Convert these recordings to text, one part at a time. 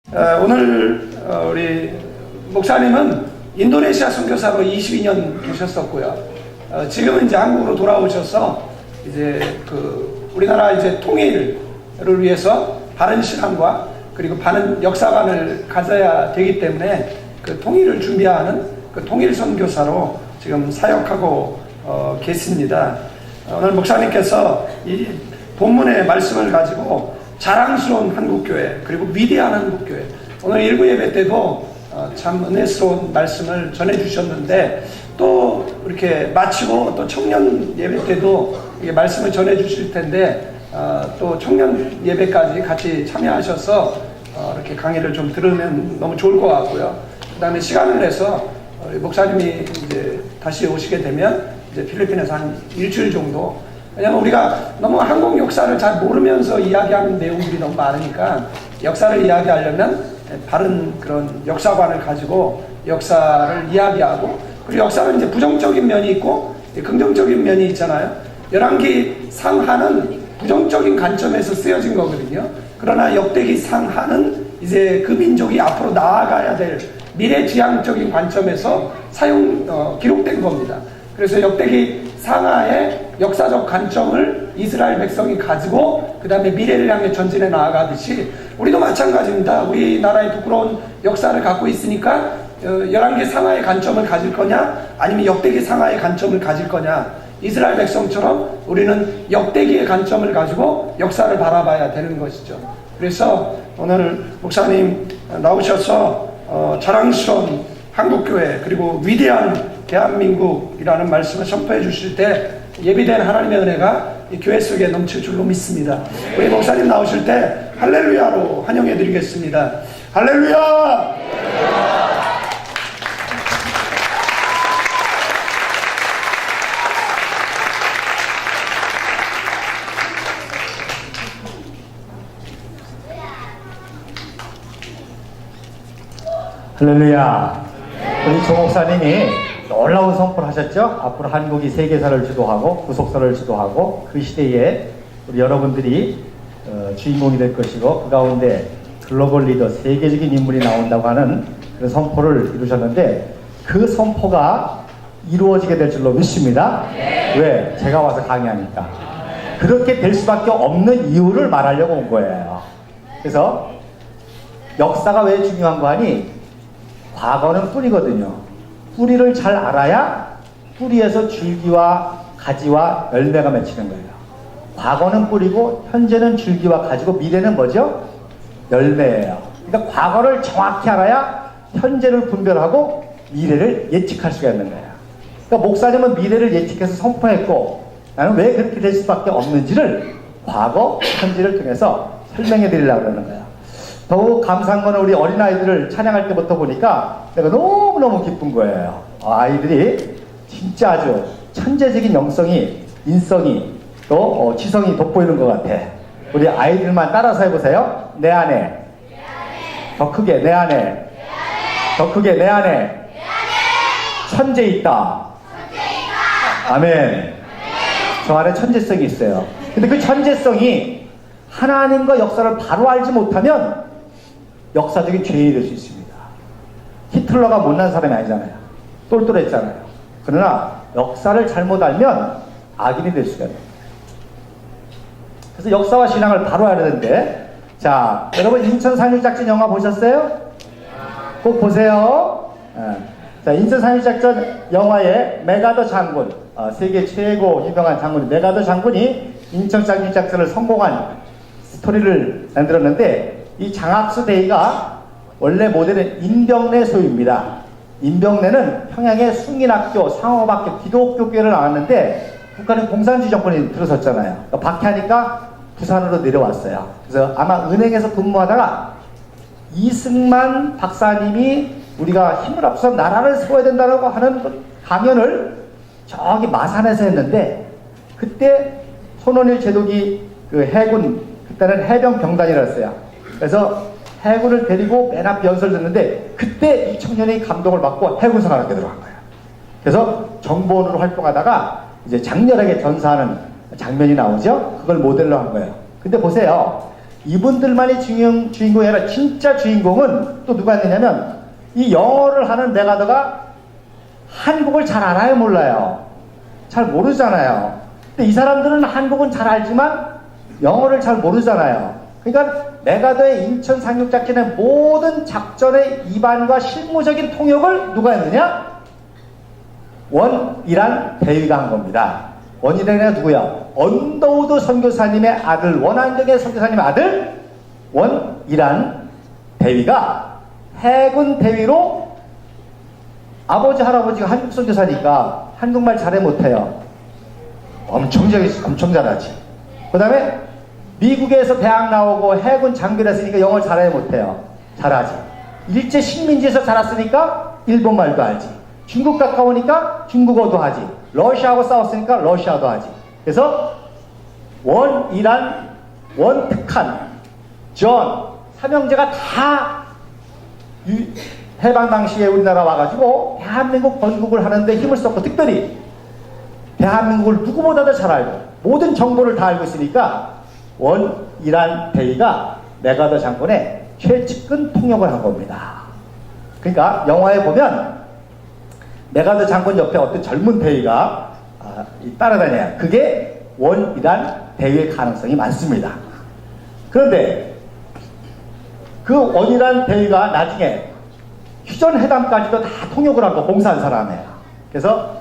오늘 우리 목사님은 인도네시아 선교사로 22년 계셨었고요. 지금은 이제 한국으로 돌아오셔서 이제 우리나라 이제 통일을 위해서 바른 신앙과 그리고 바른 역사관을 가져야 되기 때문에 그 통일을 준비하는 그 통일 선교사로 지금 사역하고 계십니다. 오늘 목사님께서 이 본문의 말씀을 가지고 자랑스러운 한국교회 그리고 위대한 한국교회, 오늘 일부 예배 때도 참 은혜스러운 말씀을 전해주셨는데, 또 이렇게 마치고 또 청년 예배 때도 말씀을 전해주실 텐데 또 청년 예배까지 같이 참여하셔서 이렇게 강의를 좀 들으면 너무 좋을 것 같고요. 그 다음에 시간을 내서 목사님이 이제 다시 오시게 되면 이제 필리핀에서 한 일주일 정도, 왜냐면 우리가 너무 한국 역사를 잘 모르면서 이야기하는 내용들이 너무 많으니까 역사를 이야기하려면 바른 그런 역사관을 가지고 역사를 이야기하고, 그리고 역사는 이제 부정적인 면이 있고 긍정적인 면이 있잖아요. 열왕기 상하는 부정적인 관점에서 쓰여진 거거든요. 그러나 역대기 상하는 이제 그 민족이 앞으로 나아가야 될 미래지향적인 관점에서 기록된 겁니다. 그래서 역대기 상하의 역사적 관점을 이스라엘 백성이 가지고 그 다음에 미래를 향해 전진해 나아가듯이 우리도 마찬가지입니다. 우리나라의 부끄러운 역사를 갖고 있으니까 열왕기 상하의 관점을 가질 거냐 아니면 역대기 상하의 관점을 가질 거냐, 이스라엘 백성처럼 우리는 역대기의 관점을 가지고 역사를 바라봐야 되는 것이죠. 그래서 오늘 목사님 나오셔서 자랑스러운 한국교회 그리고 위대한 대한민국이라는 말씀을 선포해 주실 때 예비된 하나님의 은혜가 이 교회 속에 넘칠 줄로 믿습니다. 우리 목사님 나오실 때 할렐루야로 환영해 드리겠습니다. 할렐루야! 할렐루야. 우리 조 목사님이 놀라운 선포를 하셨죠. 앞으로 한국이 세계사를 주도하고 구속사를 주도하고 그 시대에 우리 여러분들이 주인공이 될 것이고 그 가운데 글로벌 리더, 세계적인 인물이 나온다고 하는 그런 선포를 이루셨는데, 그 선포가 이루어지게 될 줄로 믿습니다. 왜? 제가 와서 강의하니까. 그렇게 될 수밖에 없는 이유를 말하려고 온 거예요. 그래서 역사가 왜 중요한 거 아니? 과거는 뿌리거든요. 뿌리를 잘 알아야 뿌리에서 줄기와 가지와 열매가 맺히는 거예요. 과거는 뿌리고 현재는 줄기와 가지고 미래는 뭐죠? 열매예요. 그러니까 과거를 정확히 알아야 현재를 분별하고 미래를 예측할 수가 있는 거예요. 그러니까 목사님은 미래를 예측해서 선포했고, 나는 왜 그렇게 될 수밖에 없는지를 과거, 현재를 통해서 설명해 드리려고 그러는 거예요. 더욱 감사한 거는 우리 어린아이들을 찬양할 때부터 보니까 내가 너무너무 기쁜 거예요. 아이들이 진짜 아주 천재적인 영성이, 인성이 또 지성이 돋보이는 것 같아. 우리 아이들만 따라서 해보세요. 내 안에, 더 크게 내 안에, 더 크게 내 안에 천재 있다. 아멘. 저 안에 천재성이 있어요. 근데 그 천재성이 하나님과 역사를 바로 알지 못하면 역사적인 죄인이 될 수 있습니다. 히틀러가 못난 사람이 아니잖아요. 똘똘했잖아요. 그러나 역사를 잘못 알면 악인이 될 수가 있어요. 그래서 역사와 신앙을 바로 알아야 되는데, 자, 여러분 인천 상륙작전 영화 보셨어요? 꼭 보세요. 자, 인천 상륙작전 영화의 메가더 장군, 세계 최고 유명한 장군 메가더 장군이 인천 상륙작전을 성공한 스토리를 만들었는데, 이 장학수 대위가 원래 모델은 임병래 소유입니다. 임병래는 평양의 숭인학교, 상업학교, 기독교교회를 나왔는데 북한은 공산주의 정권이 들어섰잖아요. 그러니까 박해하니까 부산으로 내려왔어요. 그래서 아마 은행에서 근무하다가 이승만 박사님이 우리가 힘을 합쳐서 나라를 세워야 된다고 하는 강연을 저기 마산에서 했는데, 그때 손원일 제독이 그 해군, 그때는 해병병단이랬어요. 그래서 해군을 데리고 맨 앞 연설 듣는데 그때 이 청년이 감동을 받고 해군 생활하게 들어간 거예요. 그래서 정보원으로 활동하다가 이제 장렬하게 전사하는 장면이 나오죠. 그걸 모델로 한 거예요. 근데 보세요. 이분들만이 주인공이 아니라 진짜 주인공은 또 누가 있느냐면 이 영어를 하는 메가더가 한국을 잘 알아요, 몰라요? 잘 모르잖아요. 근데 이 사람들은 한국은 잘 알지만 영어를 잘 모르잖아요. 그러니까 메가더의 인천 상륙작전의 모든 작전의 입안과 실무적인 통역을 누가 했느냐? 원이란 대위가 한 겁니다. 원이란이 누구야? 언더우드 선교사님의 아들, 원한경의 선교사님의 아들 원이란 대위가 해군 대위로, 아버지 할아버지가 한국 선교사니까 한국말 잘해 못해요. 엄청 잘하지. 그 다음에 미국에서 대학 나오고 해군 장교를 했으니까 영어 잘해 못해요. 잘하지. 일제 식민지에서 자랐으니까 일본말도 알지. 중국 가까우니까 중국어도 하지. 러시아하고 싸웠으니까 러시아도 하지. 그래서 원이란, 원특한, 존, 삼형제가 다 해방 당시에 우리나라 와가지고 대한민국 건국을 하는데 힘을 썼고, 특별히 대한민국을 누구보다도 잘 알고 모든 정보를 다 알고 있으니까 원이란 대위가 메가더 장군의 최측근 통역을 한 겁니다. 그러니까 영화에 보면 메가더 장군 옆에 어떤 젊은 대위가 따라다녀요. 그게 원이란 대위의 가능성이 많습니다. 그런데 그 원이란 대위가 나중에 휴전회담까지도 다 통역을 하고 봉사한 사람이에요. 그래서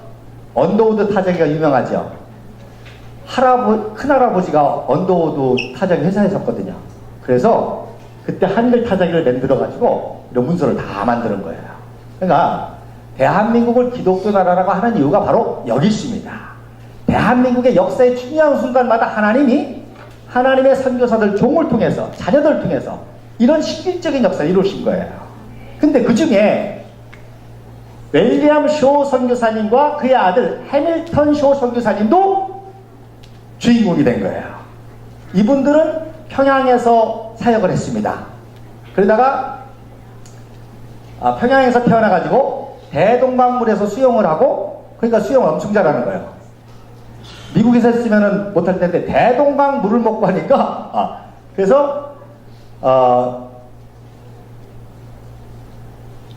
언더우드 타작이가 유명하죠. 큰할아버지가 언더우드 타작 회사에 있었거든요. 그래서 그때 한글 타자기를 만들어가지고 이런 문서를 다 만드는 거예요. 그러니까 대한민국을 기독교 나라라고 하는 이유가 바로 여기 있습니다. 대한민국의 역사의 중요한 순간마다 하나님이 하나님의 선교사들 종을 통해서, 자녀들을 통해서 이런 신비적인 역사를 이루신 거예요. 근데 그 중에 윌리엄 쇼 선교사님과 그의 아들 해밀턴 쇼 선교사님도 주인공이 된 거예요. 이분들은 평양에서 사역을 했습니다. 그러다가 평양에서 태어나가지고 대동강물에서 수영을 하고, 그러니까 수영을 엄청 잘하는 거예요. 미국에서 했으면 못할 텐데 대동강 물을 먹고 하니까 그래서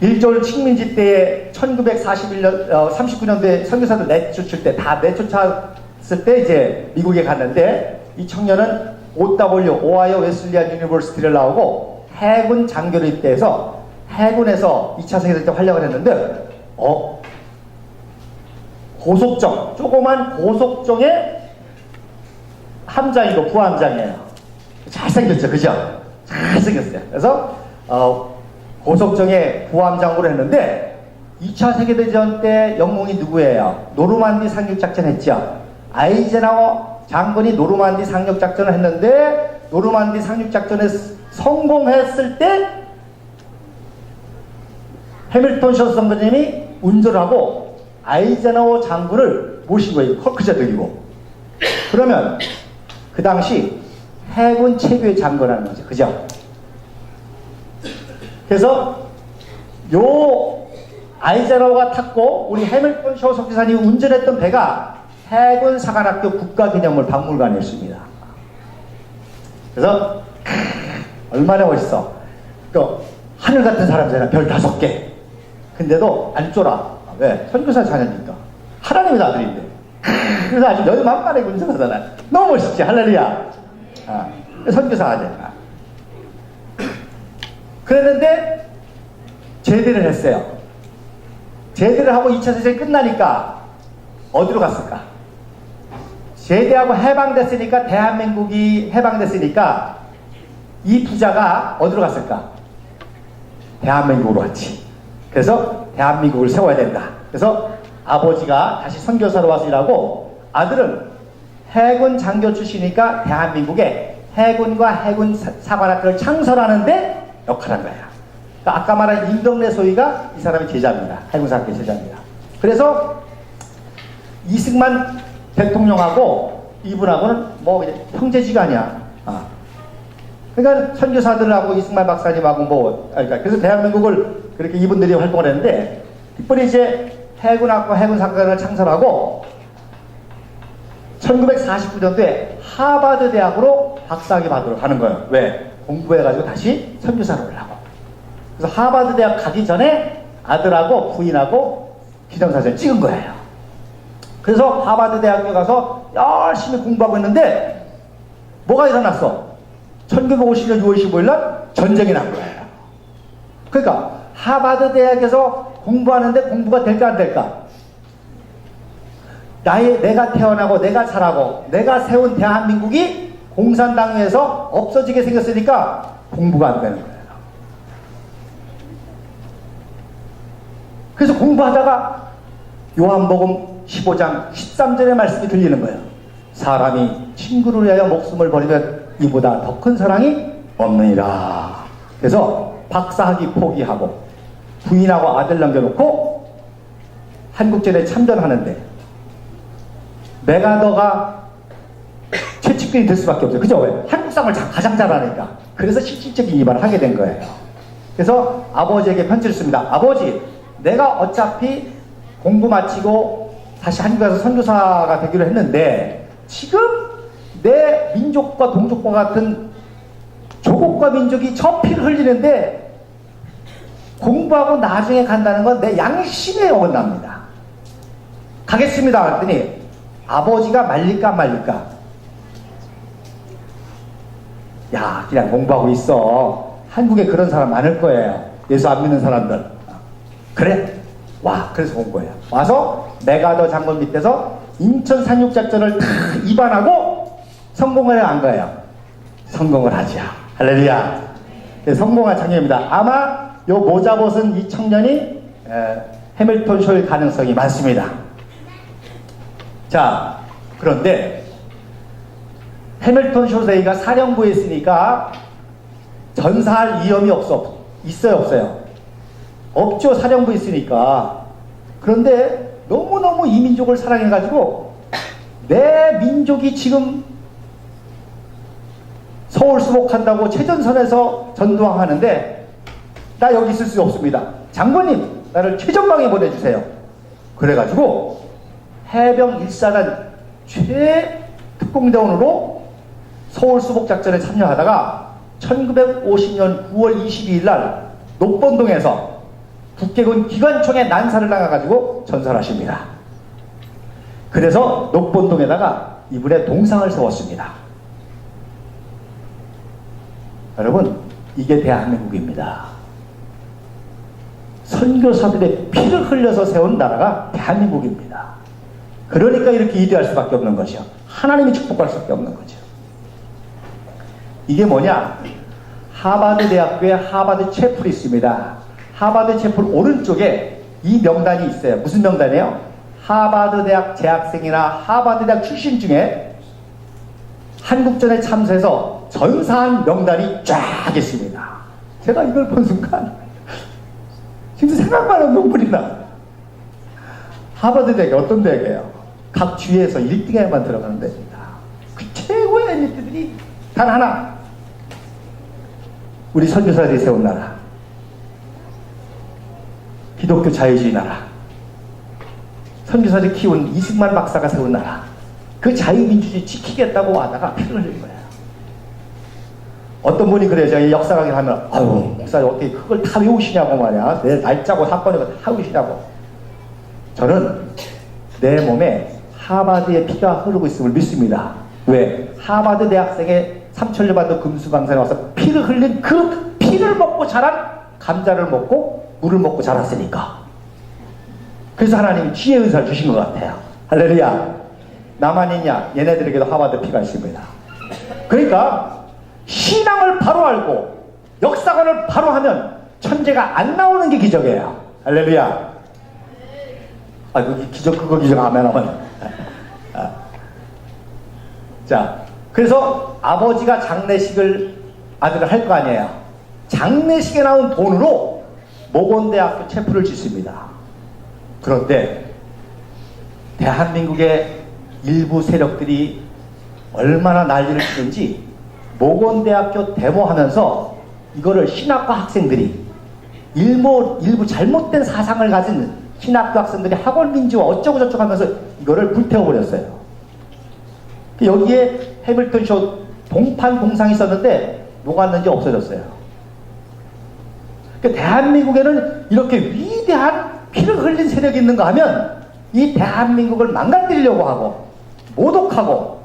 일절 식민지 때에 39년도에 선교사들 내쫓을 때, 다 내쫓았을 때 이제 미국에 갔는데, 이 청년은 오하이오 웨슬리안 유니버시티를 나오고 해군 장교로 입대해서 해군에서 2차 세계대전 때 활약을 했는데, 고속정, 조그만 고속정의 함장이고 부함장이에요. 잘생겼죠, 그죠? 잘생겼어요. 그래서 고속정의 부함장으로 했는데 2차 세계대전 때 영웅이 누구예요? 노르만디 상륙작전 했죠. 아이젠하워 장군이 노르만디 상륙작전을 했는데, 노르만디 상륙작전에 성공했을 때 해밀턴 쇼 선배님이 운전하고 아이젠하워 장군을 모신 거예요. 헐크자 들이고. 그러면 그 당시 해군 최고의 장군이라는 거죠. 그죠? 그래서 요 아이젠하워가 탔고 우리 해밀턴 쇼 선교사님이 운전했던 배가 해군 사관학교 국가기념물 박물관이었습니다. 그래서 얼마나 멋있어. 또 하늘 같은 사람이잖아. 별 5개. 근데도 안 쫄아. 왜? 선교사 자녀니까. 하나님의 아들인데. 그래서 아주 여유 만만하게 운전하잖아. 너무 멋있지. 할렐루야. 선교사 아들. 그랬는데 제대를 했어요. 제대를 하고 2차 세전이 끝나니까 어디로 갔을까? 제대하고 해방됐으니까, 대한민국이 해방됐으니까 이 부자가 어디로 갔을까? 대한민국으로 왔지. 그래서 대한민국을 세워야 된다. 그래서 아버지가 다시 선교사로 와서 일하고, 아들은 해군 장교 출신이니까 대한민국에 해군과 해군 사관학교를 창설하는데 역할한 거야. 그러니까 아까 말한 임덕래 소위가 이 사람의 제자입니다. 해군사학교 제자입니다. 그래서 이승만 대통령하고 이분하고는 뭐 형제지간이야. 그러니까 선교사들하고 이승만 박사님하고 그러니까 그래서 대한민국을 그렇게 이분들이 활동을 했는데, 특별히 이제 해군학과 해군사관을 창설하고 1949년도에 하버드 대학으로 박사학위 받으러 가는 거예요. 왜? 공부해가지고 다시 선교사로 오려고. 그래서 하버드 대학 가기 전에 아들하고 부인하고 기념사진 찍은 거예요. 그래서 하버드 대학에 가서 열심히 공부하고 있는데 뭐가 일어났어? 1950년 6월 15일 날 전쟁이 난 거예요. 그러니까 하버드 대학에서 공부하는데 공부가 될까 안 될까? 내가 태어나고 내가 자라고 내가 세운 대한민국이 공산당에서 없어지게 생겼으니까 공부가 안 되는 거예요. 그래서 공부하다가 요한복음 15장 13절의 말씀이 들리는 거예요. 사람이 친구를 위하여 목숨을 버리면 이보다 더 큰 사랑이 없느니라. 그래서 박사학위 포기하고 부인하고 아들 남겨놓고 한국전에 참전하는데 메가더가 최측근이 될 수밖에 없어요. 그죠? 왜? 한국상을 가장 잘하니까. 그래서 실질적인 일반을 하게 된 거예요. 그래서 아버지에게 편지를 씁니다. 아버지, 내가 어차피 공부 마치고 다시 한국에 가서 선교사가 되기로 했는데 지금 내 민족과 동족과 같은 조국과 민족이 저 피를 흘리는데 공부하고 나중에 간다는 건 내 양심에 어긋납니다. 가겠습니다. 그랬더니 아버지가 말릴까 말릴까? 야, 그냥 공부하고 있어. 한국에 그런 사람 많을 거예요. 예수 안 믿는 사람들. 그래? 와, 그래서 온 거예요. 와서 메가더 장군 밑에서 인천 상륙작전을 다 입안하고 성공을 한 거예요. 성공을 하죠. 할렐루야. 성공한 장면입니다. 아마 요 모자 벗은 이 청년이 해밀턴 쇼일 가능성이 많습니다. 자, 그런데 해밀턴 쇼세이가 사령부에 있으니까 전사할 위험이 있어요, 없어요? 없죠. 사령부에 있으니까. 그런데 너무너무 이 민족을 사랑해가지고 내 민족이 지금 서울 수복한다고 최전선에서 전두환하는데 나 여기 있을 수 없습니다. 장군님, 나를 최전방에 보내주세요. 그래가지고 해병 1사단 최특공대원으로 서울 수복작전에 참여하다가 1950년 9월 22일 날 녹번동에서 국계군 기관총에 난사를 당해가지고 전설하십니다. 그래서 녹번동에다가 이분의 동상을 세웠습니다. 여러분, 이게 대한민국입니다. 선교사들의 피를 흘려서 세운 나라가 대한민국입니다. 그러니까 이렇게 위대할 수밖에 없는 것이요. 하나님이 축복할 수밖에 없는 거죠. 이게 뭐냐? 하버드 대학교에 하버드 채플이 있습니다. 하버드 채플 오른쪽에 이 명단이 있어요. 무슨 명단이에요? 하버드 대학 재학생이나 하버드 대학 출신 중에 한국전에 참여해서 전사한 명단이 쫙 있습니다. 제가 이걸 본 순간 진짜 생각만 하면 눈물이 나. 하버드 대학이 어떤 대학이에요? 각 주에서 1등에만 들어가는 데입니다. 그 최고의 엘리트들이 단 하나, 우리 선교사들이 세운 나라, 기독교 자유주의 나라, 선교사들이 키운 이승만 박사가 세운 나라, 그 자유민주주의 지키겠다고 하다가 피를 흘린 거예요. 어떤 분이 그래요. 제가 역사 강의를 하면, 아유, 목사님 어떻게 그걸 다 외우시냐고 말이야. 내 날짜고 사건을 다 외우시냐고. 저는 내 몸에 하버드의 피가 흐르고 있음을 믿습니다. 왜? 하버드 대학생의 3천리 받은 금수강산에 와서 피를 흘린 그 피를 먹고 자란 감자를 먹고 물을 먹고 자랐으니까. 그래서 하나님이 지혜의 은사를 주신 것 같아요. 할렐루야. 나만 있냐? 얘네들에게도 하버드 피가 있습니다. 그러니까 신앙을 바로 알고 역사관을 바로 하면 천재가 안 나오는 게 기적이에요. 할렐루야. 아, 그거 기적 아멘 하면. 자, 그래서 아버지가 장례식을 아들을 할 거 아니에요. 장례식에 나온 돈으로 모건대학교 채플을 짓습니다. 그런데 대한민국의 일부 세력들이 얼마나 난리를 치는지 모건대학교 데모하면서 이거를 신학과 학생들이 일부 잘못된 사상을 가진 신학교 학생들이 학원 민주화 어쩌고저쩌고 하면서 이거를 불태워버렸어요. 여기에 해밀턴 쇼 동판 동상이 있었는데 녹았는지 없어졌어요. 그러니까 대한민국에는 이렇게 위대한 피를 흘린 세력이 있는가 하면 이 대한민국을 망가뜨리려고 하고 모독하고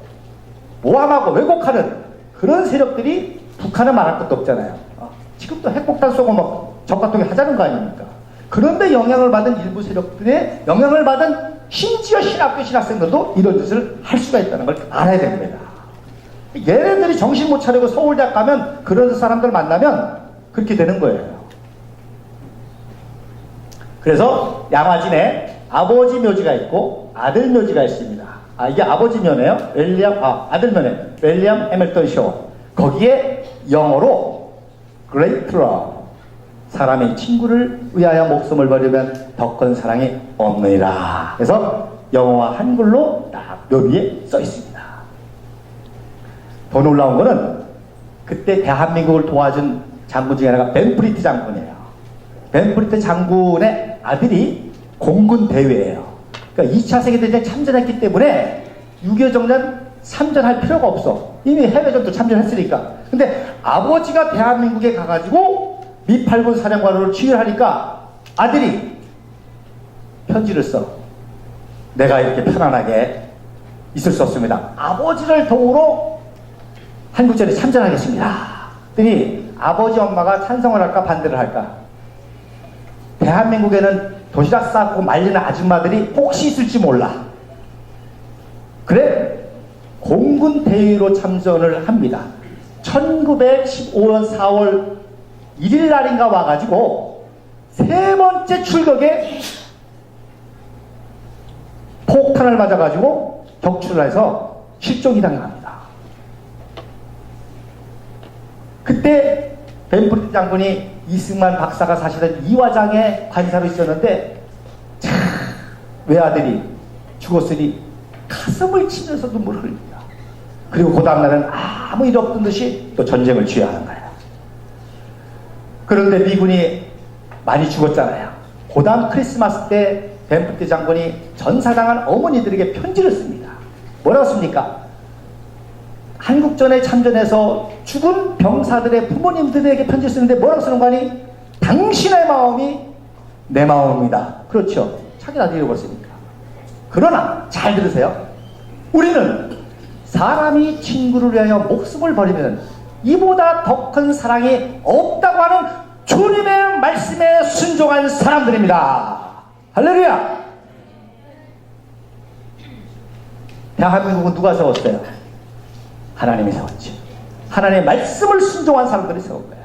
모함하고 왜곡하는 그런 세력들이 북한은 말할 것도 없잖아요. 지금도 핵폭탄 쏘고 막 적화통이 하자는 거 아닙니까? 그런데 영향을 받은 일부 세력들의 영향을 받은 심지어 신학교 신학생들도 이런 짓을 할 수가 있다는 걸 알아야 됩니다. 얘네들이 정신 못 차리고 서울대학 가면 그런 사람들 만나면 그렇게 되는 거예요. 그래서 양화진에 아버지 묘지가 있고 아들 묘지가 있습니다. 이게 아버지 묘네요. 아들 묘네. 윌리엄 해밀턴 쇼. 거기에 영어로 Great Love, 사람의 친구를 위하여 목숨을 버리면 더 큰 사랑이 없느니라. 그래서 영어와 한글로 딱 묘비에 써 있습니다. 더 놀라운 거는 그때 대한민국을 도와준 장군 중에 하나가 벤프리트 장군이에요. 벤프리트 장군의 아들이 공군 대위예요. 그러니까 2차 세계대전에 참전했기 때문에 6.25 정전 참전할 필요가 없어. 이미 해외전도 참전했으니까. 근데 아버지가 대한민국에 가가지고 미8군 사령관으로 지휘를 하니까 아들이 편지를 써. 내가 이렇게 편안하게 있을 수 없습니다. 아버지를 도우러 한국전에 참전하겠습니다. 그랬더니 아버지 엄마가 찬성을 할까 반대를 할까? 대한민국에는 도시락 싸고 말리는 아줌마들이 혹시 있을지 몰라. 그래 공군 대위로 참전을 합니다. 1915년 4월 1일 날인가 와가지고 세 번째 출격에 폭탄을 맞아가지고 격추를 해서 실종이 당합니다. 그때 벤프리트 장군이 이승만 박사가 사실은 이화장에 관사로 있었는데 참 외아들이 죽었으니 가슴을 치면서 눈물을 흘립니다. 그리고 그 다음날은 아무 일 없던 듯이 또 전쟁을 취하는 거예요. 그런데 미군이 많이 죽었잖아요. 그 다음 크리스마스 때 벤프리트 장군이 전사당한 어머니들에게 편지를 씁니다. 뭐라고 씁니까? 한국전에 참전해서 죽은 병사들의 부모님들에게 편지를 쓰는데 뭐라고 쓰는 거 아니? 당신의 마음이 내 마음입니다. 그렇죠. 자기 아들이 읽었으니까. 그러나 잘 들으세요. 우리는 사람이 친구를 위하여 목숨을 버리면 이보다 더 큰 사랑이 없다고 하는 주님의 말씀에 순종한 사람들입니다. 할렐루야! 대한민국은 누가 세웠어요? 하나님이 세웠지. 하나님의 말씀을 순종한 사람들이 세운 거야.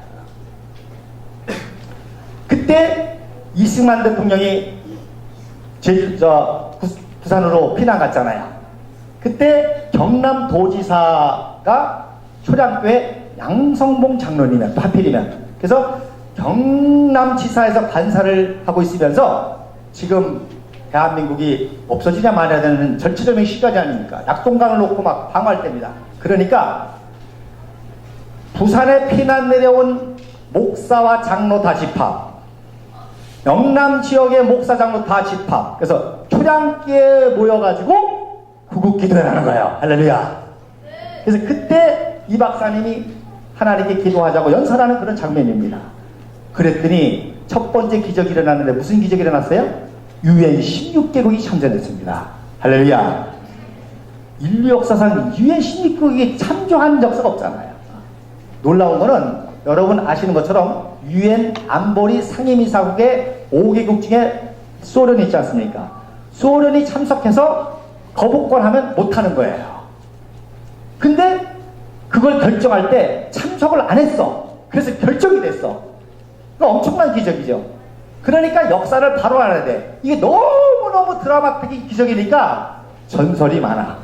그때 이승만 대통령이 부산으로 피난 갔잖아요. 그때 경남도지사가 초량교회 양성봉 장로님이야. 또 하필이면. 그래서 경남지사에서 관사를 하고 있으면서 지금 대한민국이 없어지냐 말아야 되는 절체절명의 시간이 아닙니까? 약동강을 놓고 막 방어할 때입니다. 그러니까 부산에 피난 내려온 목사와 장로 다 집합, 영남 지역의 목사 장로 다 집합. 그래서 초량교에 모여가지고 구국기도를 하는 거예요. 할렐루야. 그래서 그때 이 박사님이 하나님께 기도하자고 연설하는 그런 장면입니다. 그랬더니 첫 번째 기적이 일어났는데 무슨 기적이 일어났어요? UN 16개국이 참전했습니다. 할렐루야. 인류 역사상 UN 16개국이 참조한 역사가 없잖아요. 놀라운 거는 여러분 아시는 것처럼 UN 안보리 상임이사국의 5개국 중에 소련이 있지 않습니까? 소련이 참석해서 거부권 하면 못하는 거예요. 근데 그걸 결정할 때 참석을 안 했어. 그래서 결정이 됐어. 엄청난 기적이죠. 그러니까 역사를 바로 알아야 돼. 이게 너무너무 드라마틱한 기적이니까 전설이 많아.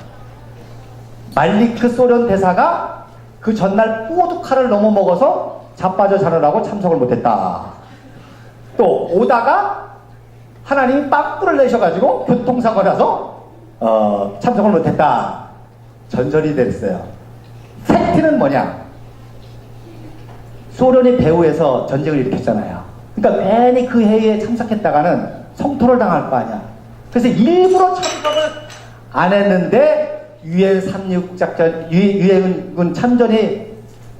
말리크 소련 대사가 그 전날 포도칼을 너무 먹어서 자빠져 자느라고 참석을 못했다. 또 오다가 하나님이 빵꾸를 내셔가지고 교통사고 나서 참석을 못했다. 전설이 됐어요. 팩트는 뭐냐? 소련이 배후에서 전쟁을 일으켰잖아요. 그러니까 괜히 그 회의에 참석했다가는 성토를 당할 거 아니야. 그래서 일부러 참석을 안 했는데 유엔 36 작전, 유엔군 참전이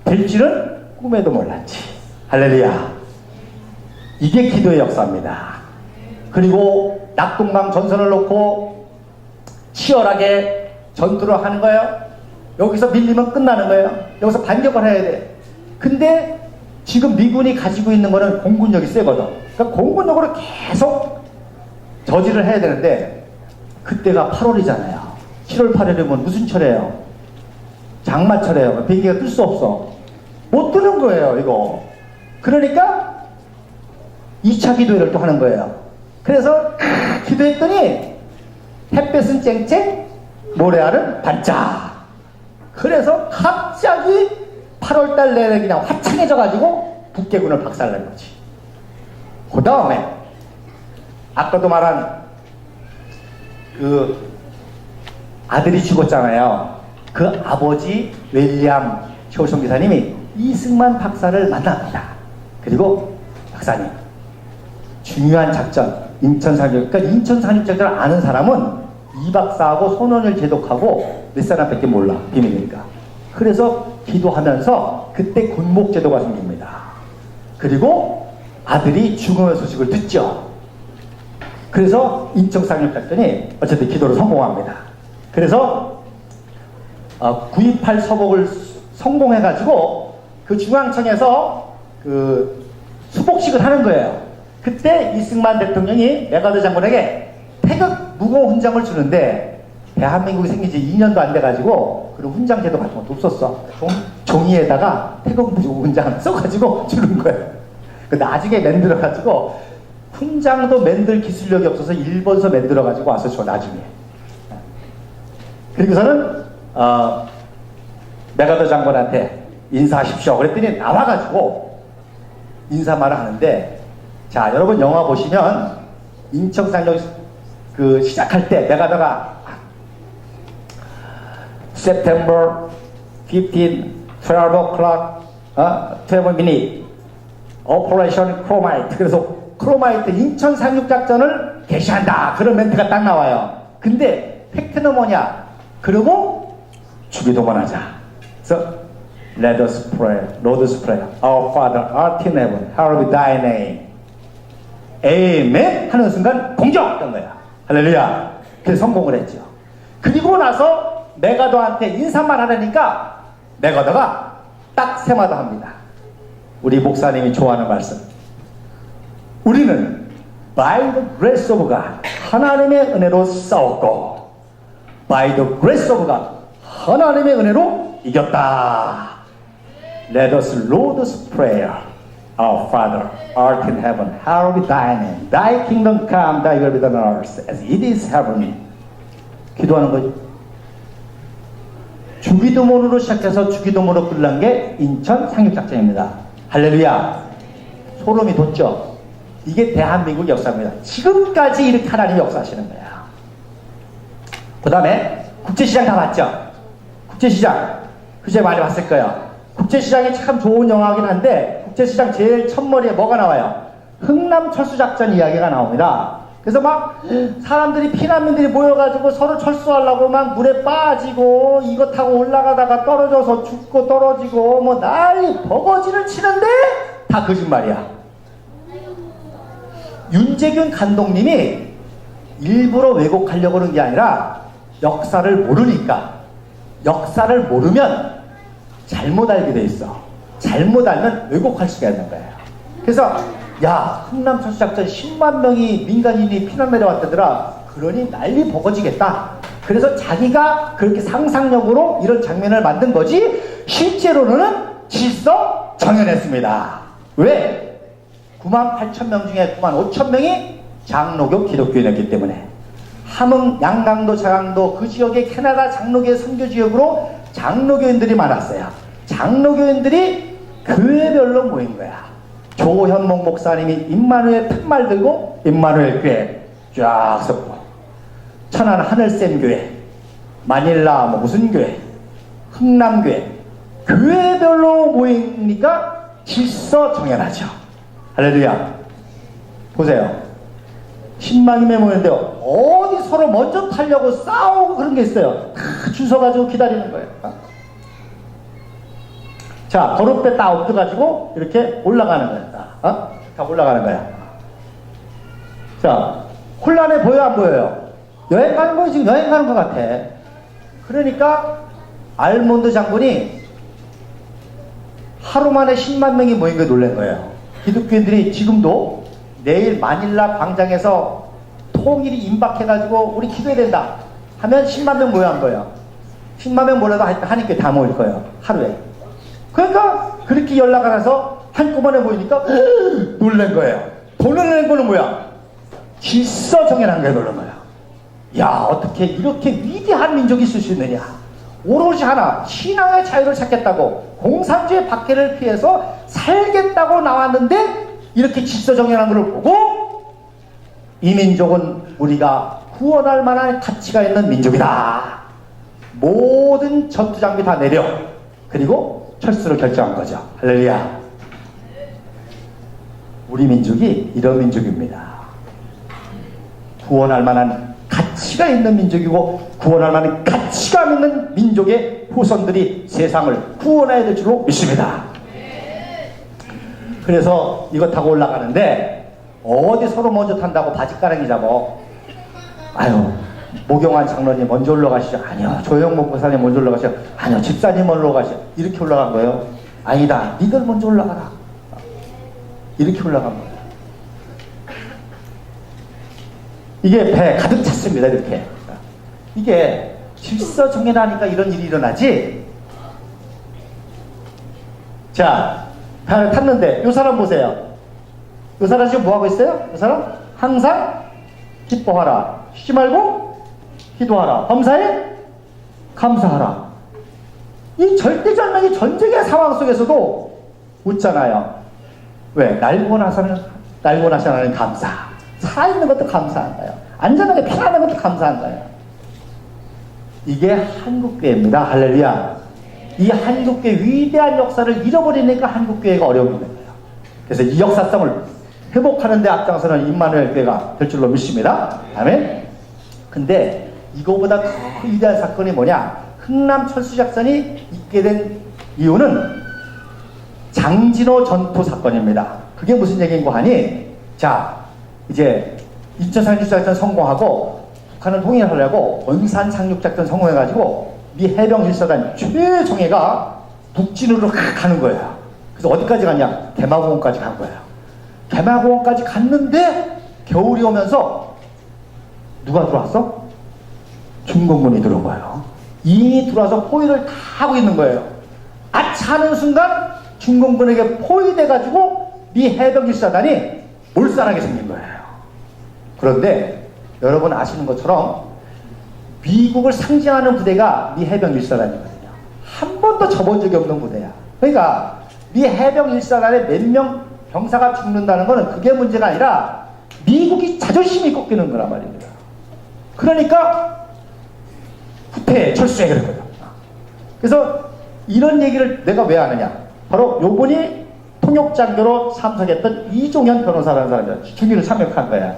될 줄은 꿈에도 몰랐지. 할렐루야. 이게 기도의 역사입니다. 그리고 낙동강 전선을 놓고 치열하게 전투를 하는 거예요. 여기서 밀리면 끝나는 거예요. 여기서 반격을 해야 돼. 근데 지금 미군이 가지고 있는 거는 공군력이 세거든. 그러니까 공군력으로 계속 저지를 해야 되는데 그때가 8월이잖아요. 7월 8일이면 무슨 철이에요? 장마철이에요. 비행기가 뜰 수 없어. 못 뜨는 거예요, 이거. 그러니까 2차 기도회를 또 하는 거예요. 그래서 기도했더니 햇볕은 쨍쨍, 모래알은 반짝. 그래서 갑자기 8월달 내내 그냥 화창해져가지고 북계군을 박살낸 거지. 그 다음에 아까도 말한 그 아들이 죽었잖아요. 그 아버지 윌리엄 쇼송 기사님이 이승만 박사를 만납니다. 그리고 박사님, 중요한 작전 인천 상륙, 그러니까 인천 상륙 작전을 아는 사람은 이 박사하고 손원을 제독하고 몇 사람밖에 몰라. 비밀이니까. 그래서 기도하면서 그때 군목 제도가 생깁니다. 그리고 아들이 죽음의 소식을 듣죠. 그래서 인천 상륙 작전이 어쨌든 기도를 성공합니다. 그래서 9.28 서복을 성공해가지고 그 중앙청에서 그 수복식을 하는 거예요. 그때 이승만 대통령이 메가더 장군에게 태극 무공 훈장을 주는데 대한민국이 생긴 지 2년도 안 돼가지고 그런 훈장 제도 같은 것도 없었어. 종이에다가 태극 무공 훈장 써가지고 주는 거예요. 나중에 만들어가지고 훈장도 만들 기술력이 없어서 일본서 만들어가지고 와서 줘 나중에. 그리고서는 메가더 장군한테 인사하십시오. 그랬더니 나와가지고 인사말을 하는데, 자 여러분 영화 보시면 인천상륙 그 시작할 때 메가더가 September 15, 12 o'clock, 12 minute, Operation Chromite. 그래서 크로마이트 인천 상륙 작전을 개시한다. 그런 멘트가 딱 나와요. 근데 팩트는 뭐냐? 그리고 주기도만 하자. 그래서 Let us pray, Lord's prayer. Our Father, art in heaven, hallowed be thy name. Amen 하는 순간 공격했던 거야. 할렐루야. 그래서 성공을 했죠. 그리고 나서 메가더한테 인사만 하려니까 메가더가 딱 세마다 합니다. 우리 목사님이 좋아하는 말씀. 우리는 by the grace of God, 하나님의 은혜로 싸웠고 by the grace of God, 하나님의 은혜로 이겼다. Let us Lord's prayer. Our Father, art in heaven, hallowed be thy name. Thy kingdom come, thy will be done on earth as it is heaven. 기도하는 거죠. 주기도문으로 시작해서 주기도문으로 끝난 게 인천 상륙작전입니다. 할렐루야. 소름이 돋죠. 이게 대한민국 역사입니다. 지금까지 이렇게 하나님이 역사하시는 거야. 그 다음에 국제시장 다 봤죠? 국제시장 그제 많이 봤을 거예요. 국제시장이 참 좋은 영화긴 한데 국제시장 제일 첫머리에 뭐가 나와요? 흥남철수작전 이야기가 나옵니다. 그래서 막 사람들이 피난민들이 모여가지고 서로 철수하려고 막 물에 빠지고 이거 타고 올라가다가 떨어져서 죽고 떨어지고 뭐 난리 버거지를 치는데 다 거짓말이야. 윤재균 감독님이 일부러 왜곡하려고 하는 게 아니라 역사를 모르니까, 역사를 모르면 잘못 알게 돼 있어. 잘못 알면 왜곡할 수가 있는 거예요. 그래서 야 흥남철수작전 10만 명이 민간인이 피난 내려왔다더라. 그러니 난리 버거지겠다. 그래서 자기가 그렇게 상상력으로 이런 장면을 만든 거지 실제로는 질서정연했습니다. 왜? 98,000명 중에 95,000명이 장로교 기독교인이었기 때문에. 함흥, 양강도, 자강도 그 지역의 캐나다 장로교의 선교지역으로 장로교인들이 많았어요. 장로교인들이 교회별로 모인 거야. 조현목 목사님이 임마누엘 팻말 들고 임마누엘 교회 쫙 섰고, 천안 하늘샘 교회, 마닐라 뭐 무슨 교회, 흥남교회, 교회별로 모이니까 질서정연하죠. 할렐루야. 보세요. 10만이면 모였는데 어디 서로 먼저 타려고 싸우고 그런 게 있어요. 다 주워가지고 기다리는 거예요. 자, 거룩배 딱 엎드가지고 이렇게 올라가는 거야. 다 올라가는 거야. 자, 혼란해 보여 안 보여요? 여행 가는 거 지금 여행 가는 것 같아. 그러니까 알몬드 장군이 하루 만에 10만 명이 모인 게 놀란 거예요. 기독교인들이 지금도 내일 마닐라 광장에서 통일이 임박해가지고 우리 기도해야 된다 하면 10만 명 모여 한 거예요. 10만 명 모여도 하니까 다 모일 거예요. 하루에. 그러니까 그렇게 연락을 해서 한꺼번에 모이니까 놀란 거예요. 더 놀란 거는 뭐야? 질서정연한 게 놀란 거야. 야, 어떻게 이렇게 위대한 민족이 있을 수 있느냐. 오롯이 하나, 신앙의 자유를 찾겠다고 공산주의 박해를 피해서 살겠다고 나왔는데 이렇게 질서정연한 것을 보고 이 민족은 우리가 구원할 만한 가치가 있는 민족이다. 모든 전투장비 다 내려 그리고 철수를 결정한 거죠. 할렐루야. 우리 민족이 이런 민족입니다. 구원할 만한 가치가 있는 민족이고 구원할 만한 가치가 있는 민족의 후손들이 세상을 구원해야 될 줄로 믿습니다. 그래서 이거 타고 올라가는데 어디 서로 먼저 탄다고 바짓가랑이 잡어. 아유, 모경환 장로님 먼저 올라가시죠. 아니요, 조영목 목사님 먼저 올라가시죠. 아니요, 집사님 먼저 올라가시죠. 이렇게 올라간 거예요. 아니다, 니들 먼저 올라가라. 이렇게 올라간 거예요. 이게 배 가득 찼습니다. 이렇게. 이게 질서정연하니까 이런 일이 일어나지. 자, 배 안에 탔는데 이 사람 보세요. 이 사람 지금 뭐하고 있어요? 이 사람 항상 기뻐하라, 쉬지 말고 기도하라, 범사에 감사하라. 이 절대절명의 전쟁의 상황 속에서도 웃잖아요. 왜? 날고 나서는 감사. 살아있는 것도 감사한 거예요. 안전하게 편안한 것도 감사한 거예요. 이게 한국교회입니다. 할렐루야. 이 한국교회 위대한 역사를 잃어버리니까 한국교회가 어려움이 있는 거예요. 그래서 이 역사성을 회복하는 데 앞장서는 임마누엘 교회가 될 줄로 믿습니다. 아멘. 근데 이거보다 더 위대한 사건이 뭐냐? 흥남 철수작전이 있게 된 이유는 장진호 전투 사건입니다. 그게 무슨 얘기인고 하니, 자, 이제 인천 상륙작전 성공하고 북한을 통일하려고 원산 상륙작전 성공해가지고 미 해병 1사단 최정예가 북진으로 가는 거예요. 그래서 어디까지 갔냐? 대마공원까지 간 거예요. 대마공원까지 갔는데 겨울이 오면서 누가 들어왔어? 중공군이 들어온 거예요. 이미 들어와서 포위를 다 하고 있는 거예요. 아차 하는 순간 중공군에게 포위돼가지고 미 해병 1사단이 몰살하게 생긴 거예요. 그런데 여러분 아시는 것처럼 미국을 상징하는 부대가 미 해병 1사단이거든요. 한 번도 접은 적이 없는 부대야. 그러니까 미 해병 1사단에 몇 명 병사가 죽는다는 것은 그게 문제가 아니라 미국이 자존심이 꺾이는 거란 말입니다. 그러니까 후퇴 철수해 그런 거예요. 그래서 이런 얘기를 내가 왜 하느냐? 바로 요번이 통역장교로 참석했던 이종현 변호사라는 사람이야. 중위를 참여한 거야.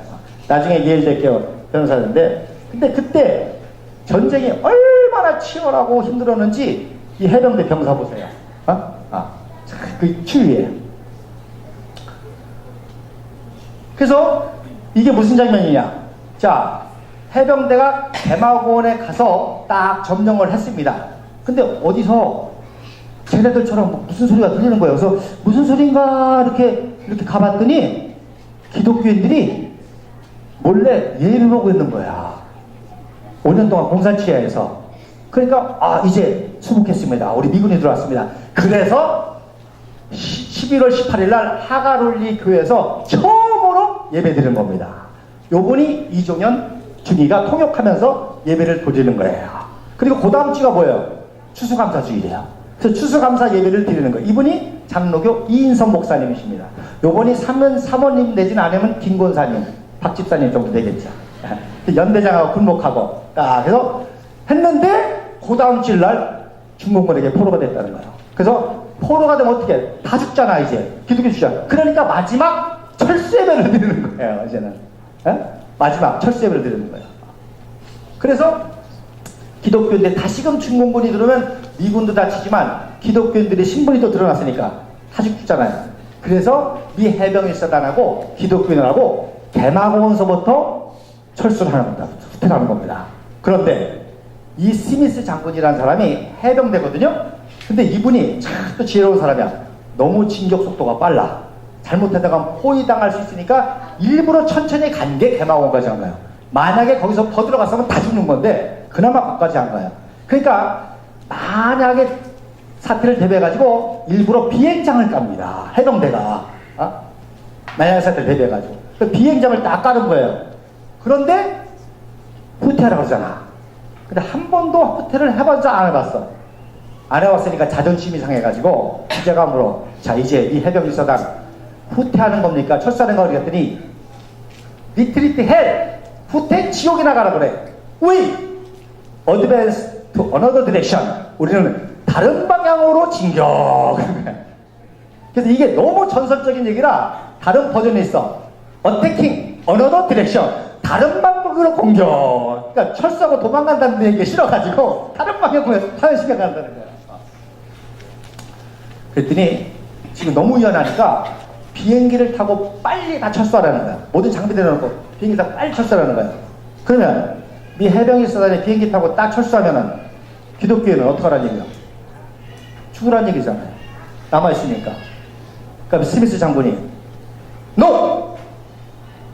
나중에 예일대교 변호사인데, 근데 그때 전쟁이 얼마나 치열하고 힘들었는지 이 해병대 병사 보세요. 그 추위에. 그래서 이게 무슨 장면이냐? 자, 해병대가 대마공원에 가서 딱 점령을 했습니다. 근데 어디서 쟤네들처럼 무슨 소리가 들리는 거예요. 그래서 무슨 소린가 이렇게 가봤더니 기독교인들이 몰래 예배 보고 있는 거야. 5년 동안 공산치하에서. 그러니까 이제 수복했습니다. 우리 미군이 들어왔습니다. 그래서 11월 18일 날 하가롤리 교회에서 처음으로 예배 드리는 겁니다. 요번이 이종현 중위가 통역하면서 예배를 드리는 거예요. 그리고 그 다음 주가 뭐예요? 추수감사 주일이에요. 그래서 추수감사 예배를 드리는 거예요. 이분이 장로교 이인성 목사님이십니다. 요번이 사모님 내지는 아니면 김권사님, 박집사님 정도 되겠죠. 연대장하고 군목하고 딱 해서 했는데 그 다음 주일 날 중공군에게 포로가 됐다는 거예요. 그래서 포로가 되면 어떻게 다 죽잖아 이제 기독교 주자. 그러니까 마지막 철수 예배를 드리는 거예요. 이제는 마지막 철수 예배를 드리는 거예요. 그래서 기독교인들 다시금 중공군이 들어오면 미군도 다치지만 기독교인들의 신분이 또 드러났으니까 다시 죽잖아요. 그래서 미 해병일사단하고 기독교인하고 대마공원서부터 철수를 하는 겁니다. 후퇴를 하는 겁니다. 그런데 이 스미스 장군이라는 사람이 해병대거든요. 근데 이분이 참 또 지혜로운 사람이야. 너무 진격 속도가 빨라. 잘못하다가 포위당할 수 있으니까 일부러 천천히 간 게 대마공원까지 간 거예요. 만약에 거기서 더 들어갔으면 다 죽는 건데 그나마 거기까지 한 거예요. 그러니까 만약에 사태를 대비해가지고 일부러 비행장을 깝니다. 해병대가. 만약에 사태를 대비해가지고. 그 비행장을 딱 까는 거예요. 그런데 후퇴하라고 그러잖아. 근데 한 번도 후퇴를 해봤자 안 해봤어. 안 해봤으니까 자존심이 상해가지고 기자가 물어. 자, 이제 이 해병일사단 후퇴하는 겁니까? 철수하는 거니까 그랬더니 리트리트 헬! 후퇴 지옥에 나가라 그래. We advance to another direction. 우리는 다른 방향으로 진격. 그래서 이게 너무 전설적인 얘기라 다른 버전이 있어. Attacking another direction. 다른 방법으로 공격. 그러니까 철수하고 도망간다는 얘기가 싫어가지고 다른 방향으로 하연시켜 간다는 거야. 그랬더니 지금 너무 위험하니까 비행기를 타고 빨리 다 철수하라는 거야. 모든 장비 내려놓고 비행기 타고 빨리 철수하라는 거야. 그러면 미 해병일사단에 비행기 타고 딱 철수하면은 기독교인은 어떡하라는 얘기야? 죽으라는 얘기잖아요. 남아있으니까. 그러니까 스미스 장군이 NO!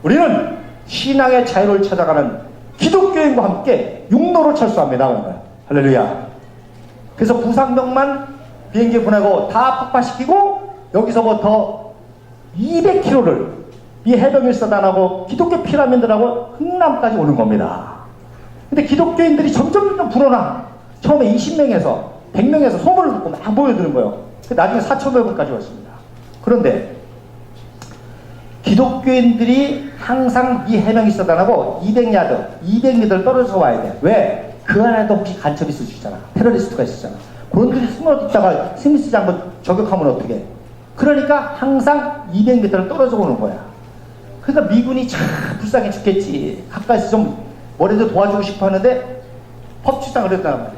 우리는 신앙의 자유를 찾아가는 기독교인과 함께 육로로 철수합니다. 그런 거야. 할렐루야. 그래서 부상병만 비행기 보내고 다 폭파시키고 여기서부터 200km를 이 해병일사단하고 기독교 피라민들하고 흥남까지 오는 겁니다. 근데 기독교인들이 점점 불어나. 처음에 20명에서 100명에서 소문을 듣고 막 모여드는 거예요. 나중에 4,500명까지 왔습니다. 그런데 기독교인들이 항상 이 해병일사단하고 200야드, 200m를 떨어져서 와야 돼. 왜? 그 안에도 혹시 간첩이 있을 수 있잖아. 테러리스트가 있었잖아. 그런들이 숨어 있다가 스미스 장군 저격하면 어떻게? 그러니까 항상 200m를 떨어져 오는 거야. 그러니까 미군이 참 불쌍해 죽겠지. 가까이서 좀 뭐라도 도와주고 싶어 하는데 법칙상 그랬단 말이야.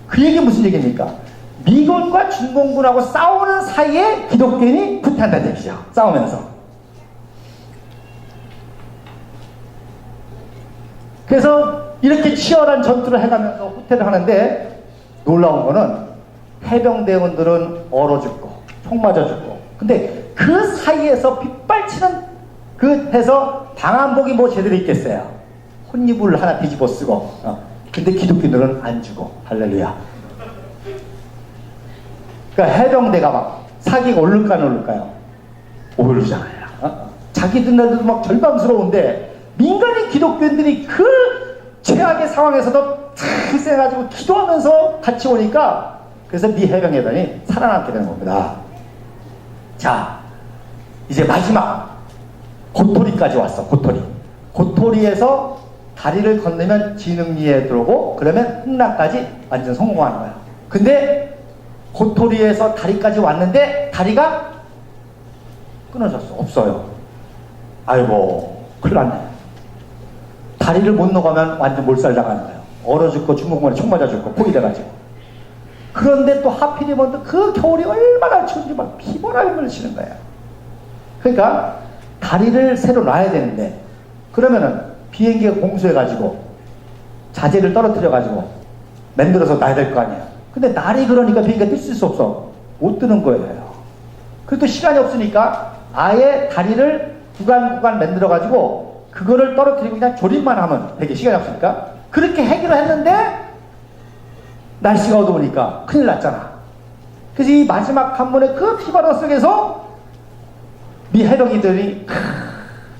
그 얘기 무슨 얘기입니까? 미군과 중공군하고 싸우는 사이에 기독교인이 후퇴한다는 얘기죠. 싸우면서. 그래서 이렇게 치열한 전투를 해가면서 후퇴를 하는데 놀라운 거는 해병대원들은 얼어 죽고 총 맞아 죽고 근데 그 사이에서 빗발치는 그 해서 방한복이 뭐 제대로 있겠어요. 혼이불 하나 뒤집어 쓰고 근데 기독교인들은 안 죽어. 할렐루야. 그러니까 해병대가 막 사기가 오를까 안 오를까요? 오르잖아요. 자기들도 막 절망스러운데 민간인 기독교인들이 그 최악의 상황에서도 희생해가지고 기도하면서 같이 오니까 그래서 미 해병대단이 살아남게 되는 겁니다. 자, 이제 마지막 고토리까지 왔어. 고토리에서 다리를 건너면 진흥리에 들어오고 그러면 흥남까지 완전 성공하는 거야. 근데 고토리에서 다리까지 왔는데 다리가 끊어졌어. 없어요. 아이고 큰일 났네. 다리를 못 넣어가면 완전 몰살당하는 거예요. 얼어 죽고 중공군에 총 맞아 죽고 포위돼가지고. 그런데 또 하필이면 또 그 겨울이 얼마나 추운지 막 피바람을 치는 거예요. 그러니까 다리를 새로 놔야 되는데 그러면은 비행기가 공수해가지고 자재를 떨어뜨려가지고 만들어서 놔야 될 거 아니에요. 근데 날이 그러니까 비행기가 뜰 수 없어. 못 뜨는 거예요. 그리고 또 시간이 없으니까 아예 다리를 구간 만들어가지고 그거를 떨어뜨리고 그냥 조립만 하면 되게 시간이 없으니까 그렇게 해결을 했는데 날씨가 어두우니까 큰일 났잖아. 그래서 이 마지막 한 번의 그 피바람 속에서 미 해병이들이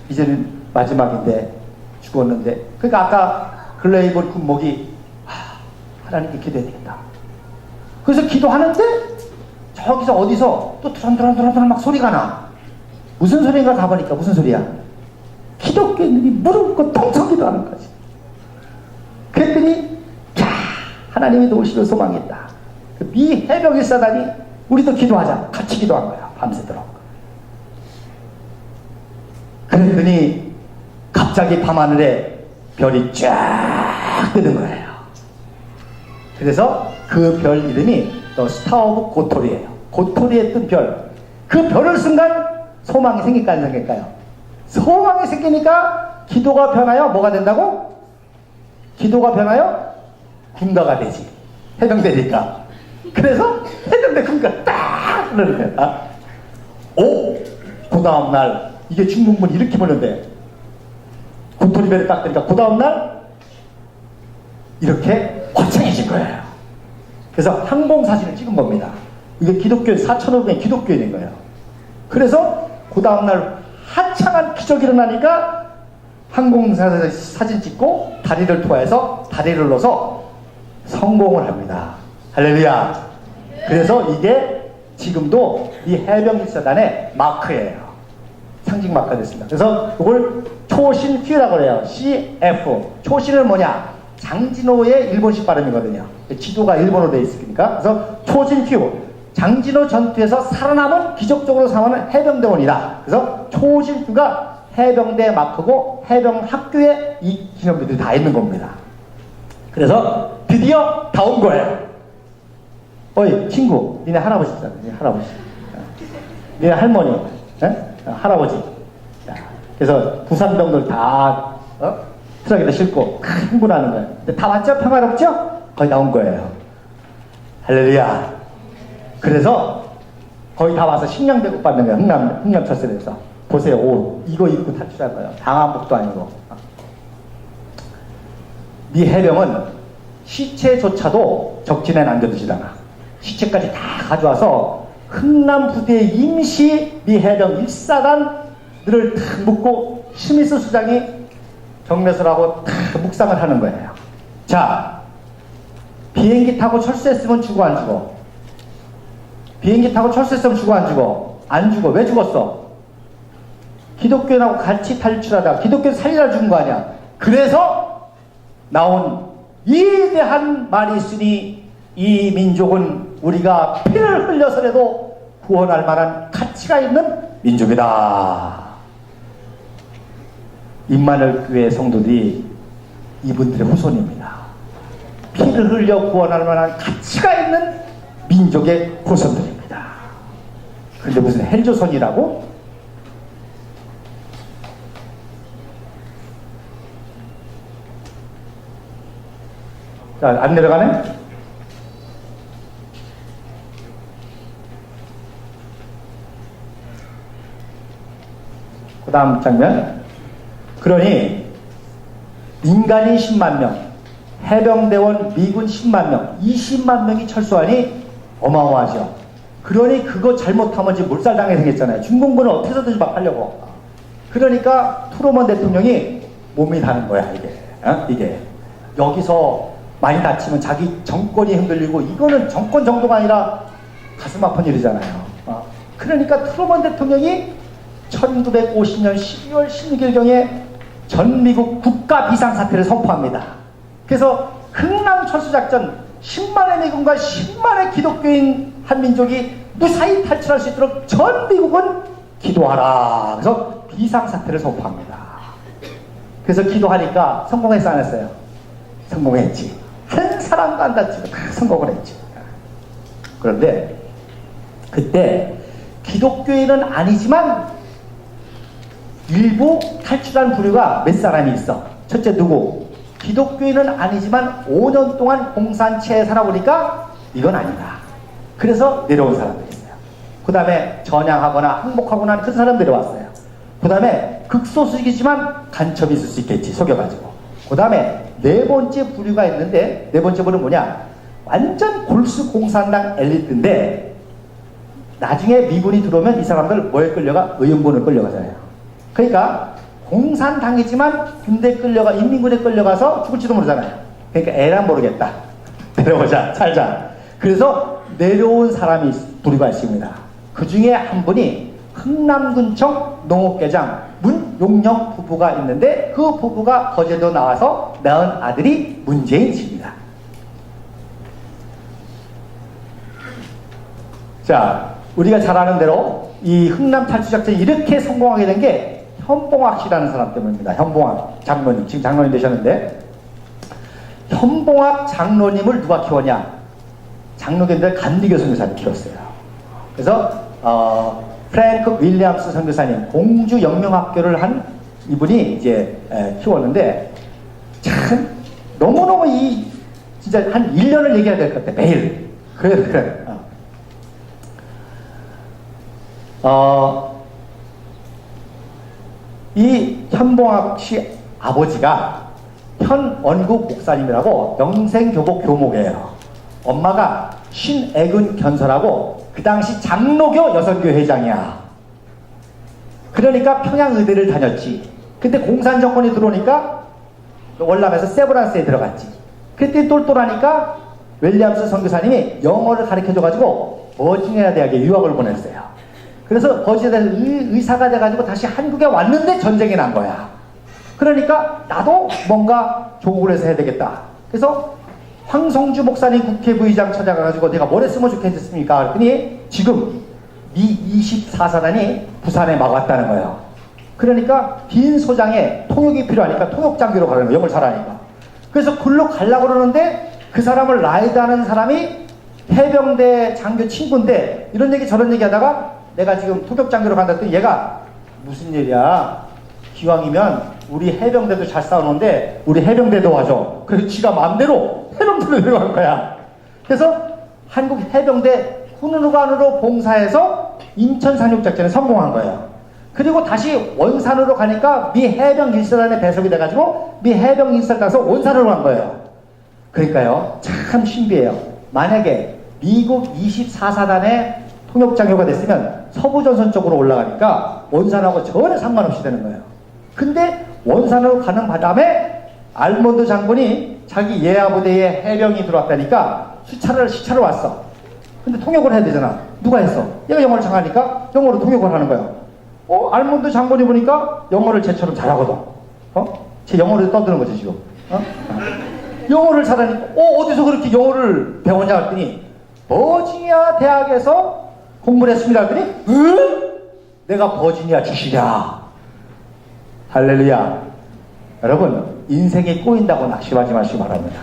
이제는 마지막인데 죽었는데 그러니까 아까 글레이벌 군목이 하나님께 기도해야 되겠다. 그래서 기도하는데 저기서 어디서 또 드런드런 막 소리가 나. 무슨 소리인가 가보니까 무슨 소리야? 기독교인들이 무릎 꿇고 통성 기도하는 거지. 그랬더니 하나님이 도우시는 소망이 있다. 미 해병일사단이 우리도 기도하자. 같이 기도한 거야. 밤새도록. 그랬더니 갑자기 밤하늘에 별이 쫙 뜨는 거예요. 그래서 그 별 이름이 더 스타 오브 고토리예요. 고토리에 뜬 별. 그 별을 순간 소망이 생길까요, 안 생길까요? 소망이 생기니까 기도가 변하여 뭐가 된다고? 기도가 변하여 군가가 되지. 해병대니까. 그래서 해병대 군가 딱 그러는 거야. 오! 그 다음날 이게 중공군이 이렇게 보는데 고토리별을 딱 뜨니까 그 다음날 이렇게 화창해진 거예요. 그래서 항공사진을 찍은 겁니다. 이게 기독교 4,500년 기독교인인 거예요. 그래서 그 다음날 한창한 기적이 일어나니까 항공사 사진 찍고 다리를 토해서 다리를 넣어서 성공을 합니다. 할렐루야. 그래서 이게 지금도 이 해병일사단의 마크예요. 상징 마크가 됐습니다. 그래서 이걸 초신휘라고 그래요. CF. 초신은 뭐냐? 장진호의 일본식 발음이거든요. 지도가 일본어로 되어 있으니까. 그래서 초신휘. 장진호 전투에서 살아남은 기적적으로 살아남은 해병대원이다. 그래서 초신휘가 해병대 마크고 해병학교에 이 기념비들이 다 있는 겁니다. 그래서 드디어 다 온 거예요. 어이 친구, 니네 할아버지잖아. 니네 할아버지. 니네 할머니. 할아버지. 그래서 부산병들 다 트럭에다 싣고 흥분하는 거예요. 근데 다 왔죠? 평화롭죠? 거의 다 온 거예요. 할렐루야. 그래서 거의 다 와서 식량대국 받는 거예요. 흥남 철새에서. 보세요. 옷 이거 입고 탈출할 거예요. 방한복도 아니고. 미 해병은 시체조차도 적진에 남겨두질 않아. 시체까지 다 가져와서 흥남 부대의 임시 미 해병 1사단들을 탁 묶고 스미스 수장이 경례설하고 탁 묵상을 하는 거예요. 자, 비행기 타고 철수했으면 죽어 안 죽어? 비행기 타고 철수했으면 죽어 안 죽어? 안 죽어. 왜 죽었어? 기독교인하고 같이 탈출하다가 기독교 살리라 죽은 거 아니야. 그래서 나온 위대한 말이 있으니 이 민족은 우리가 피를 흘려서라도 구원할 만한 가치가 있는 민족이다. 임마누엘 교회 성도들이 이분들의 후손입니다. 피를 흘려 구원할 만한 가치가 있는 민족의 후손들입니다. 그런데 무슨 헬조선이라고? 자, 안 내려가네? 그 다음 장면. 그러니 인간이 10만 명, 해병대원 미군 10만 명, 20만 명이 철수하니 어마어마하죠. 그러니 그거 잘못하면 지금 몰살당하게 생겼잖아요. 중공군은 어떻게 해서든지 막 하려고. 그러니까 트루먼 대통령이 몸이 다는 거야, 이게. 이게. 여기서 많이 다치면 자기 정권이 흔들리고 이거는 정권 정도가 아니라 가슴 아픈 일이잖아요. 그러니까 트루먼 대통령이 1950년 12월 16일경에 전 미국 국가 비상사태를 선포합니다. 그래서 흥남 철수작전 10만의 미군과 10만의 기독교인 한민족이 무사히 탈출할 수 있도록 전 미국은 기도하라. 그래서 비상사태를 선포합니다. 그래서 기도하니까 성공했어 안 했어요? 성공했지. 한 사람도 안 다치고 다 성공을 했지. 그런데 그때 기독교인은 아니지만 일부 탈출한 부류가 몇 사람이 있어. 첫째 누구? 기독교인은 아니지만 5년 동안 공산체에 살아보니까 이건 아니다. 그래서 내려온 사람들이 있어요. 그 다음에 전향하거나 항복하거나 하는 그 사람들이 왔어요. 그 다음에 극소수이지만 간첩이 있을 수 있겠지. 속여가지고. 그 다음에 네 번째 부류가 있는데 네 번째 부류는 뭐냐? 완전 골수 공산당 엘리트인데 나중에 미군이 들어오면 이 사람들 뭐에 끌려가? 의원군을 끌려가잖아요. 그러니까 공산당이지만 군대 끌려가 인민군에 끌려가서 죽을지도 모르잖아요. 그러니까 에라 모르겠다. 내려오자 살자. 그래서 내려온 사람이 부류가 있습니다. 그 중에 한 분이 흥남군청 농업계장 문용영 부부가 있는데 그 부부가 거제도 나와서 낳은 아들이 문재인입니다. 자, 우리가 잘 아는 대로 이 흥남 탈출작전이 이렇게 성공하게 된 게 현봉학 씨라는 사람 때문입니다. 현봉학 장로님, 지금 장로님 되셨는데, 현봉학 장로님을 누가 키웠냐? 장로교인들 간디교 선교사님 키웠어요. 그래서 프랭크 윌리엄스 선교사님, 공주 영명학교를 한 이분이 이제 키웠는데, 참 너무너무 진짜 한 1년을 얘기해야 될 것 같아. 매일. 그래. 이 현봉학 씨 아버지가 현원국 목사님이라고 영생교복 교목이에요. 엄마가 신애근 견설하고 그 당시 장로교 여성교 회장이야. 그러니까 평양의대를 다녔지. 근데 공산 정권이 들어오니까 월남에서 세브란스에 들어갔지. 그때 똘똘하니까 윌리엄스 선교사님이 영어를 가르쳐줘가지고 버지니아 대학에 유학을 보냈어요. 그래서 버지니아 의사가 돼가지고 다시 한국에 왔는데 전쟁이 난 거야. 그러니까 나도 뭔가 조국을 해서 해야 되겠다. 그래서 황성주 목사님 국회부의장 찾아가가지고 내가 뭘 했으면 좋겠습니까? 그랬더니 지금 미 24사단이 부산에 막았다는 거예요. 그러니까 빈 소장에 통역이 필요하니까 통역장교로 가는 거예요. 영어를 잘하니까. 그래서 글로 가려고 그러는데 그 사람을 라이드하는 사람이 해병대 장교 친구인데 이런 얘기 저런 얘기 하다가 내가 지금 통역장교로 간다 했더니 얘가 무슨 일이야? 기왕이면 우리 해병대도 잘 싸우는데 우리 해병대도 와줘. 그래서 지가 마음대로 해병대로 들어간 거야. 그래서 한국 해병대 훈련관으로 봉사해서 인천 상륙작전에 성공한 거예요. 그리고 다시 원산으로 가니까 미 해병 1사단에 배속이 돼가지고 미 해병 1사단 가서 원산으로 간 거예요. 그러니까요, 참 신비해요. 만약에 미국 24사단의 통역장교가 됐으면 서부전선 쪽으로 올라가니까 원산하고 전혀 상관없이 되는 거예요. 근데 원산으로 가는 바람에 알몬드 장군이 자기 예하부대에 해병이 들어왔다니까 시차를 왔어. 근데 통역을 해야 되잖아. 누가 했어? 얘가 영어를 잘하니까 영어로 통역을 하는 거예요. 알몬드 장군이 보니까 영어를 쟤처럼 잘하거든. 쟤 영어를 떠드는 거지 지금. 영어를 잘하니까 어디서 그렇게 영어를 배웠냐 했더니 버지니아 대학에서 공부를 했습니다. 그랬더니 응? 내가 버지니아 출신이야. 할렐루야. 여러분, 인생이 꼬인다고 낙심하지 마시기 바랍니다.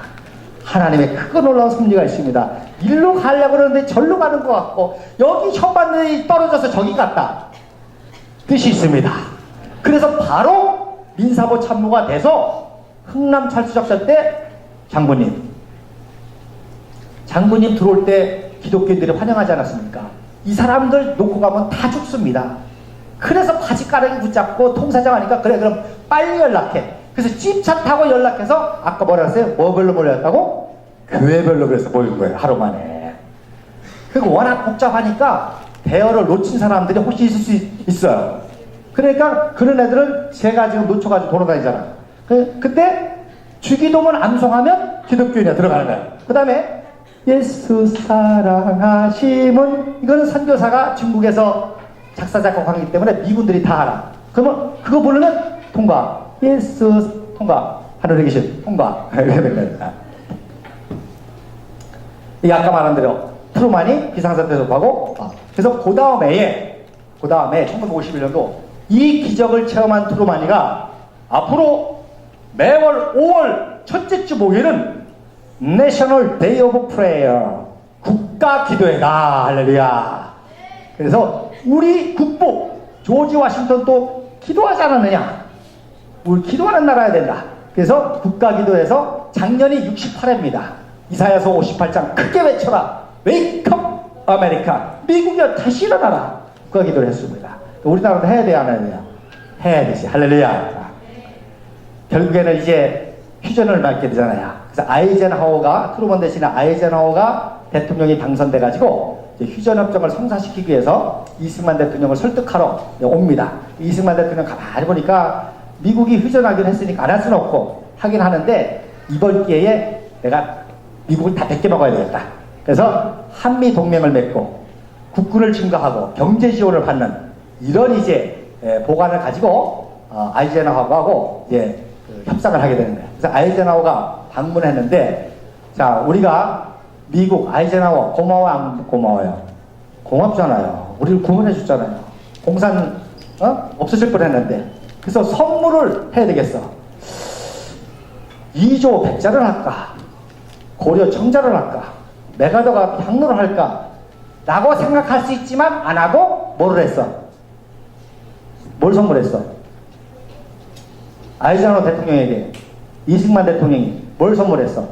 하나님의 크고 놀라운 섭리가 있습니다. 일로 가려고 그러는데 절로 가는 것 같고 여기 현반들이 떨어져서 저기 갔다. 뜻이 있습니다. 그래서 바로 민사보 참모가 돼서 흥남 찰수작전 때 장군님 들어올 때 기독교인들이 환영하지 않았습니까? 이 사람들 놓고 가면 다 죽습니다. 그래서 바지가랑이 붙잡고 통사장 하니까 그래 그럼 빨리 연락해. 그래서 찝차 타고 연락해서 아까 뭐라 했어요? 뭐별로 몰렸다고? 교회별로 그래서 모인 거예요. 하루 만에. 그리고 워낙 복잡하니까 대여를 놓친 사람들이 혹시 있을 수 있어요. 그러니까 그런 애들은 제가 지금 놓쳐가지고 돌아다니잖아. 그때 주기도문 암송하면 기독교인이 들어가는 거예요. 그 다음에 예수 사랑하심은 이거는 선교사가 중국에서 작사 작곡하기 때문에 미군들이 다 알아. 그러면 그거 부르면 통과. 예수 통과. 하늘에 계신 통과. 이게 아까 말한 대로 트루만이 비상사태 접하고 그래서 그 다음에 1951년도 이 기적을 체험한 트루만이가 앞으로 매월 5월 첫째 주 목요일은 National Day of Prayer 국가 기도회다. 할렐루야. 그래서 우리 국부 조지 워싱턴도 기도하지 않았느냐? 우리 기도하는 나라야 된다. 그래서 국가 기도에서 작년이 68회입니다. 이사야서 58장 크게 외쳐라. 웨이크업 아메리카. 미국이야 다시 일어나라. 국가 기도를 했습니다. 우리나라도 해야 돼야 안 해야 돼요? 해야 되지. 할렐루야. 결국에는 이제 휴전을 맞게 되잖아요. 그래서 아이젠하워가 트루먼 대신에 아이젠하워가 대통령이 당선돼가지고 휴전협정을 성사시키기 위해서 이승만 대통령을 설득하러 옵니다. 이승만 대통령 가만히 보니까 미국이 휴전하기로 했으니까 안 할 수는 없고 하긴 하는데 이번 기회에 내가 미국을 다 뺏겨 먹어야 되겠다. 그래서 한미 동맹을 맺고 국군을 증가하고 경제 지원을 받는 이런 이제 보관을 가지고 아이젠하워하고 이제 협상을 하게 되는 거예요. 그래서 아이젠하워가 방문했는데 자 우리가 미국 아이젠하워 고마워 안 고마워요? 고맙잖아요. 우리를 구원해 줬잖아요. 공산 없어질 뻔했는데 그래서 선물을 해야 되겠어. 2조 백자를 할까? 고려 청자를 할까? 메가더가 향로를 할까? 라고 생각할 수 있지만 안 하고 뭐를 했어? 뭘 선물했어? 아이젠하워 대통령에게 이승만 대통령이 뭘 선물했어?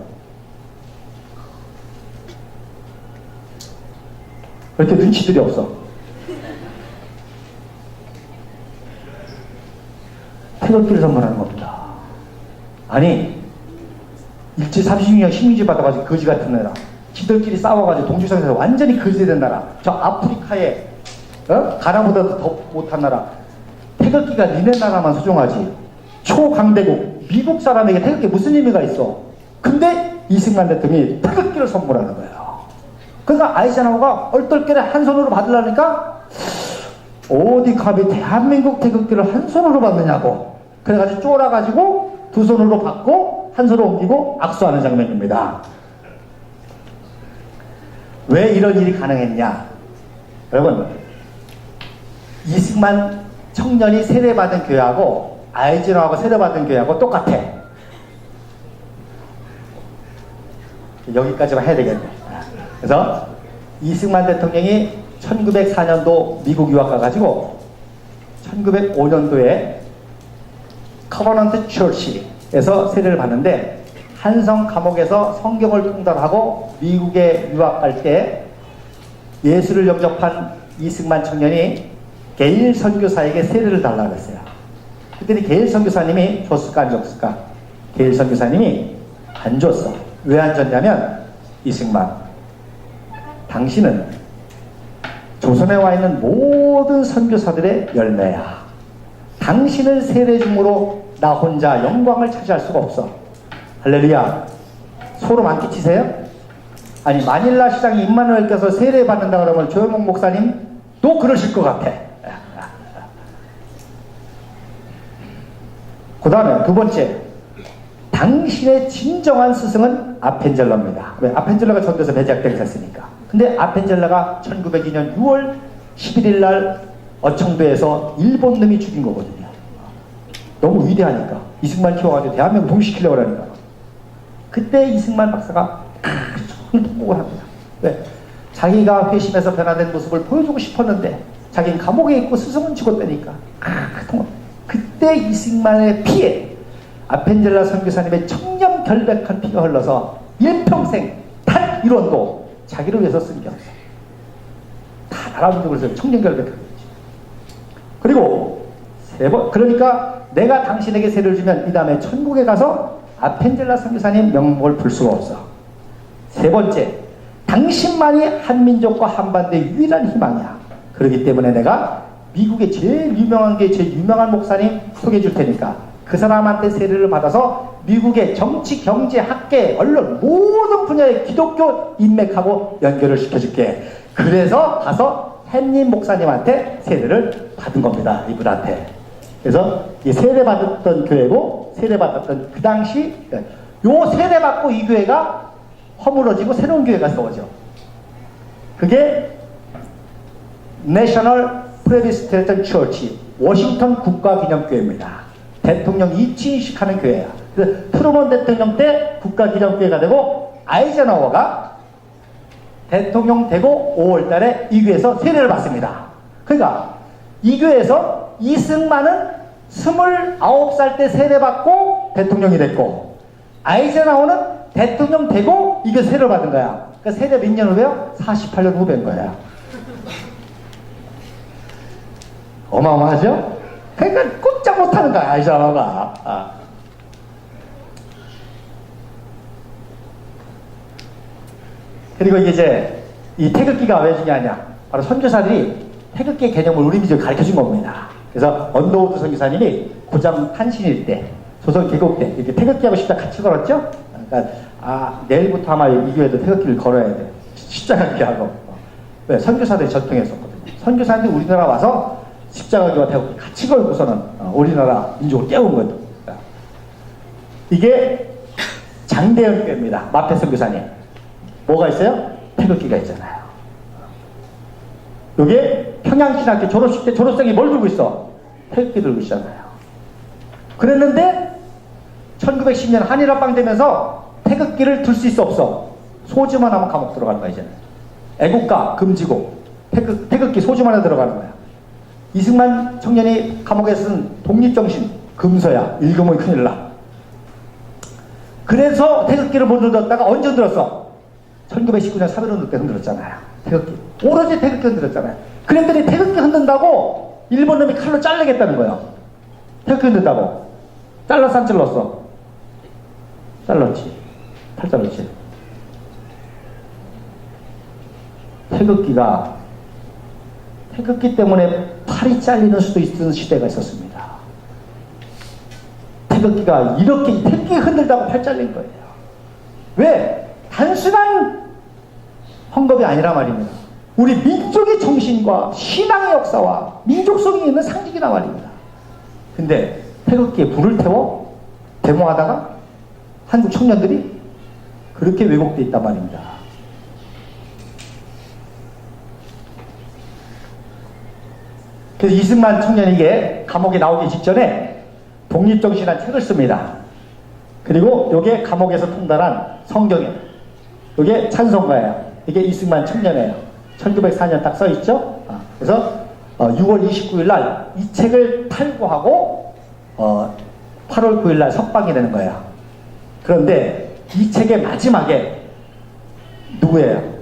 왜 이렇게 눈치들이 없어? 태극기를 선물하는 겁니다. 아니, 일제 36년 식민지 받아가지고 거지 같은 나라, 지들끼리 싸워가지고 동주성에서 완전히 거지된 나라, 저 아프리카에 가나보다도 더 못한 나라, 태극기가 니네 나라만 소중하지. 초강대국 미국 사람에게 태극기 무슨 의미가 있어? 근데 이승만 대통령이 태극기를 선물하는 거예요. 그러니까 아이젠하워가 얼떨결에 한 손으로 받으려니까 어디 감히 대한민국 태극기를 한 손으로 받느냐고. 그래가지고 쫄아가지고 두 손으로 받고 한 손으로 옮기고 악수하는 장면입니다. 왜 이런 일이 가능했냐? 여러분, 이승만 청년이 세례받은 교회하고 아이젠하워가 세례받은 교회하고 똑같아. 여기까지만 해야 되겠네. 그래서 이승만 대통령이 1904년도 미국 유학 가가지고 1905년도에 커버넌트 처치에서 세례를 받는데, 한성 감옥에서 성경을 통달하고 미국에 유학 갈 때 예수를 영접한 이승만 청년이 게일 선교사에게 세례를 달라고 했어요. 그랬더니 게일 선교사님이 줬을까 안 줬을까? 게일 선교사님이 안 줬어. 왜 안 줬냐면, 이승만, 당신은 조선에 와 있는 모든 선교사들의 열매야. 당신을 세례 중으로 나 혼자 영광을 차지할 수가 없어. 할렐루야. 소름 안 끼치세요? 아니, 마닐라 시장이 임마누엘께서 세례 받는다 그러면 조영목 목사님도 그러실 것 같아. 그 다음에 두 번째, 당신의 진정한 스승은 아펜젤러입니다. 왜? 아펜젤러가 전도에서 배제학대를 했으니까. 근데 아펜젤러가 1902년 6월 11일 날 어청도에서 일본 놈이 죽인 거거든요. 너무 위대하니까. 이승만 키워가지고 대한민국 동시키려고 하니까. 그때 이승만 박사가 통곡을 합니다. 왜? 자기가 회심해서 변화된 모습을 보여주고 싶었는데 자기는 감옥에 있고 스승은 죽었다니까. 그때 이승만의 피에 아펜젤라 선교사님의 청렴 결백한 피가 흘러서 일평생 단 1원도 자기를 위해서 쓴 게 없어. 다 나라분들 그래서 청렴 결백한 거지. 그리고 세 번, 그러니까 내가 당신에게 세를 주면 이 다음에 천국에 가서 아펜젤라 선교사님 명목을 풀 수가 없어. 세 번째, 당신만이 한민족과 한반도의 유일한 희망이야. 그렇기 때문에 내가 미국의 제일 유명한 게 제일 유명한 목사님 소개해 줄 테니까 그 사람한테 세례를 받아서 미국의 정치, 경제, 학계, 언론 모든 분야의 기독교 인맥하고 연결을 시켜줄게. 그래서 가서 헨림 목사님한테 세례를 받은 겁니다. 이분한테. 그래서 이 세례받았던 교회고, 세례받았던 그 당시 요 세례받고 이 교회가 허물어지고 새로운 교회가 세워져. 그게 내셔널 프레비스테리안 처치, 워싱턴 국가기념교회입니다. 대통령 이치인식 하는 교회야. 그래서 트루먼 대통령 때 국가기념교회가 되고, 아이젠하워가 대통령 되고 5월 달에 이 교회에서 세례를 받습니다. 그러니까 이 교회에서 이승만은 29살 때 세례받고 대통령이 됐고, 아이젠하워는 대통령 되고 이게 세례를 받은 거야. 그러니까 세례 몇 년 후에요? 48년 후배인 거야. 어마어마하죠? 그러니까 꼼짝 못하는 거야, 아이젠하워가. 그리고 이제 이 태극기가 왜 중요하냐? 바로 선교사들이 태극기의 개념을 우리 민족에 가르쳐준 겁니다. 그래서 언더우드 선교사님이 고장 탄신일 때, 조선 개국 때 이렇게 태극기하고 십자가 같이 걸었죠? 그러니까 내일부터 아마 이 교회도 태극기를 걸어야 돼. 십자가 기하고. 왜? 선교사들이 전통했었거든요. 선교사들이 우리나라 와서 십자가 기와 태극기 같이 걸고서는 우리나라 민족을 깨운 거예요. 이게 장대현 교회입니다. 마페 선교사님. 뭐가 있어요? 태극기가 있잖아요. 요게 평양신학교 졸업식 때 졸업생이 뭘 들고 있어? 태극기 들고 있잖아요. 그랬는데 1910년 한일합방 되면서 태극기를 들 수 있어 없어. 소지만 하면 감옥 들어가는 거야. 이제는 애국가 금지고 태극기 소지만 하면 들어가는 거야. 이승만 청년이 감옥에 쓴 독립정신 금서야. 읽으면 큰일 나. 그래서 태극기를 못 흔들었다가 언제 흔들었어? 1919년 사별운동 때 흔들었잖아요. 태극기. 오로지 태극기 흔들었잖아요. 그랬더니 태극기 흔든다고 일본 놈이 칼로 자르겠다는 거예요. 태극기 흔든다고. 잘랐어 안 잘랐어? 잘랐지. 팔 잘랐지. 태극기 때문에 팔이 잘리는 수도 있는 시대가 있었습니다. 태극기가 이렇게 태극기 흔들다고 팔 잘린 거예요. 왜? 단순한 헝겊이 아니라 말입니다. 우리 민족의 정신과 신앙의 역사와 민족성이 있는 상징이란 말입니다. 근데 태극기에 불을 태워 데모하다가 한국 청년들이 그렇게 왜곡되어 있단 말입니다. 그래서 이승만 청년에게 감옥에 나오기 직전에 독립정신이라는 책을 씁니다. 그리고 이게 감옥에서 통달한 성경이에요. 이게 찬송가예요. 이게 이승만 청년이에요. 1904년 딱 써있죠. 그래서 6월 29일 날 이 책을 탈고하고 8월 9일 날 석방이 되는 거예요. 그런데 이 책의 마지막에 누구예요?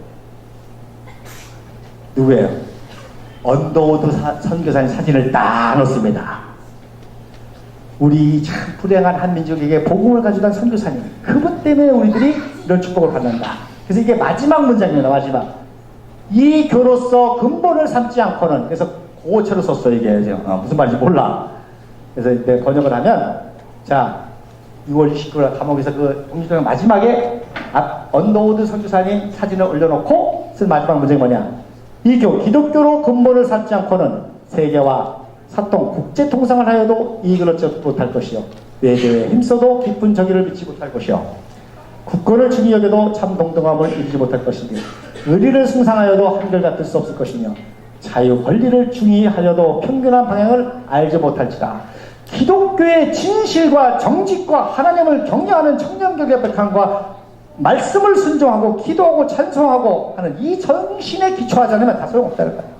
언더우드 선교사님 사진을 딱 넣습니다. 우리 참 불행한 한민족에게 복음을 가져다 선교사님, 그분 때문에 우리들이 이런 축복을 받는다. 그래서 이게 마지막 문장입니다. 마지막. 이 교로서 근본을 삼지 않고는, 그래서 고어체로 썼어. 이게 무슨 말인지 몰라. 그래서 내가 번역을 하면, 자 6월 29일 감옥에서 그 독립정신 마지막에 언더우드 선교사님 사진을 올려놓고 쓴 마지막 문장이 뭐냐? 이 기독교로 근본을 삼지 않고는 세계와 사통, 국제 통상을 하여도 이익을 얻지 못할 것이요. 외교에 힘써도 깊은 정의를 미치지 못할 것이요. 국권을 중히 여겨도 참 동등함을 이루지 못할 것이니 의리를 숭상하여도 한결같을 수 없을 것이며 자유, 권리를 중히 하여도 평균한 방향을 알지 못할지라. 기독교의 진실과 정직과 하나님을 경외하는 청렴격의 백함과 말씀을 순종하고 기도하고 찬송하고 하는 이 정신에 기초하지 않으면 다 소용없다는 거예요.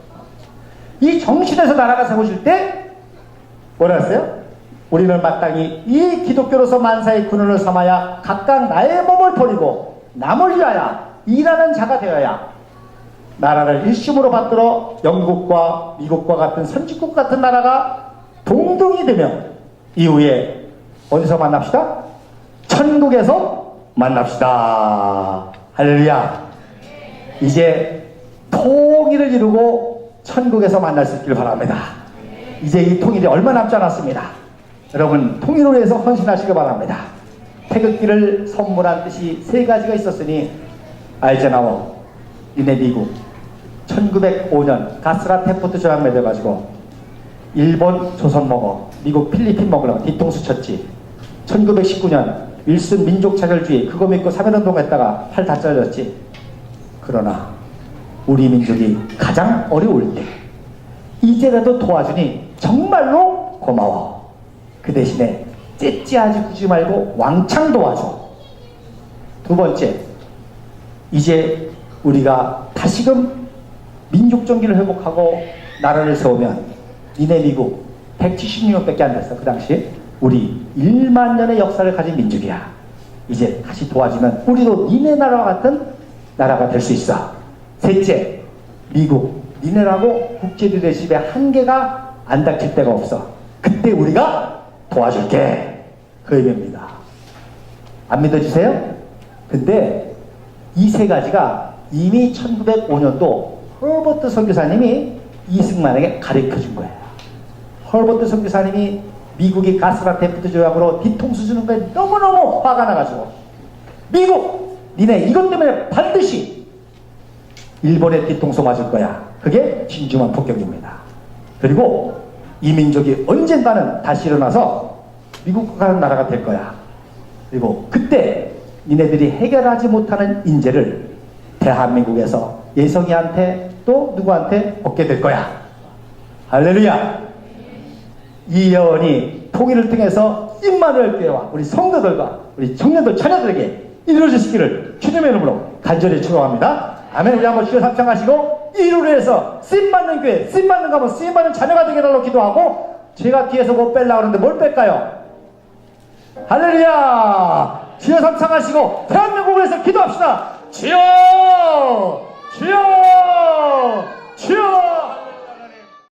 이 정신에서 나라가 세워질 때 뭐라 했어요? 우리는 마땅히 이 기독교로서 만사의 근원을 삼아야 각각 나의 몸을 버리고 남을 위하여 일하는 자가 되어야 나라를 일심으로 받들어 영국과 미국과 같은 선진국 같은 나라가 동등이 되면 이후에 어디서 만납시다? 천국에서 만납시다. 할렐루야. 이제 통일을 이루고 천국에서 만날 수 있길 바랍니다. 이제 이 통일이 얼마 남지 않았습니다. 여러분 통일을 위해서 헌신하시길 바랍니다. 태극기를 선물한 뜻이 세 가지가 있었으니 알제나워, 니네 미국 1905년 가스라 테포트 조약 맺어가지고 일본 조선 먹어 미국 필리핀 먹으려고 뒤통수 쳤지. 1919년 윌슨 민족차별주의 그거 믿고 사별운동 했다가 팔 다 잘렸지. 그러나 우리 민족이 가장 어려울 때 이제라도 도와주니 정말로 고마워. 그 대신에 째째하지 굳지 말고 왕창 도와줘. 두 번째, 이제 우리가 다시금 민족정기를 회복하고 나라를 세우면 니네 미국 176년밖에 안 됐어. 그 당시 우리 1만 년의 역사를 가진 민족이야. 이제 다시 도와주면 우리도 니네 나라와 같은 나라가 될 수 있어. 셋째, 미국 니네라고 국제 리더십의 한계가 안 닥칠 데가 없어. 그때 우리가 도와줄게. 그 의미입니다. 안 믿어주세요? 근데 이 세 가지가 이미 1905년도 허버트 선교사님이 이승만에게 가르쳐준 거예요. 허버트 선교사님이 미국이 가스라 테프트 조약으로 뒤통수 주는 거에 너무너무 화가 나가지고 미국 니네 이것 때문에 반드시 일본의 뒤통수 맞을 거야. 그게 진주만 폭격입니다. 그리고 이 민족이 언젠가는 다시 일어나서 미국과 같은 나라가 될 거야. 그리고 그때 니네들이 해결하지 못하는 인재를 대한민국에서 예성이한테 또 누구한테 얻게 될 거야. 할렐루야. 이 예언이 통일을 통해서 임마누엘 교회와 우리 성도들과 우리 청년들 자녀들에게 이루어지시기를 주님의 이름으로 간절히 축원합니다. 아멘. 우리 한번 주여 삼창하시고 이루를 위해서 쓰임받는 교회, 쓰임받는 가문, 쓰임받는 자녀가 되게 달라고 기도하고, 제가 뒤에서 못 뺄라고 하는데 뭘 뺄까요? 할렐루야! 주여 삼창하시고 대한민국을 위해서 기도합시다. 주여! 주여!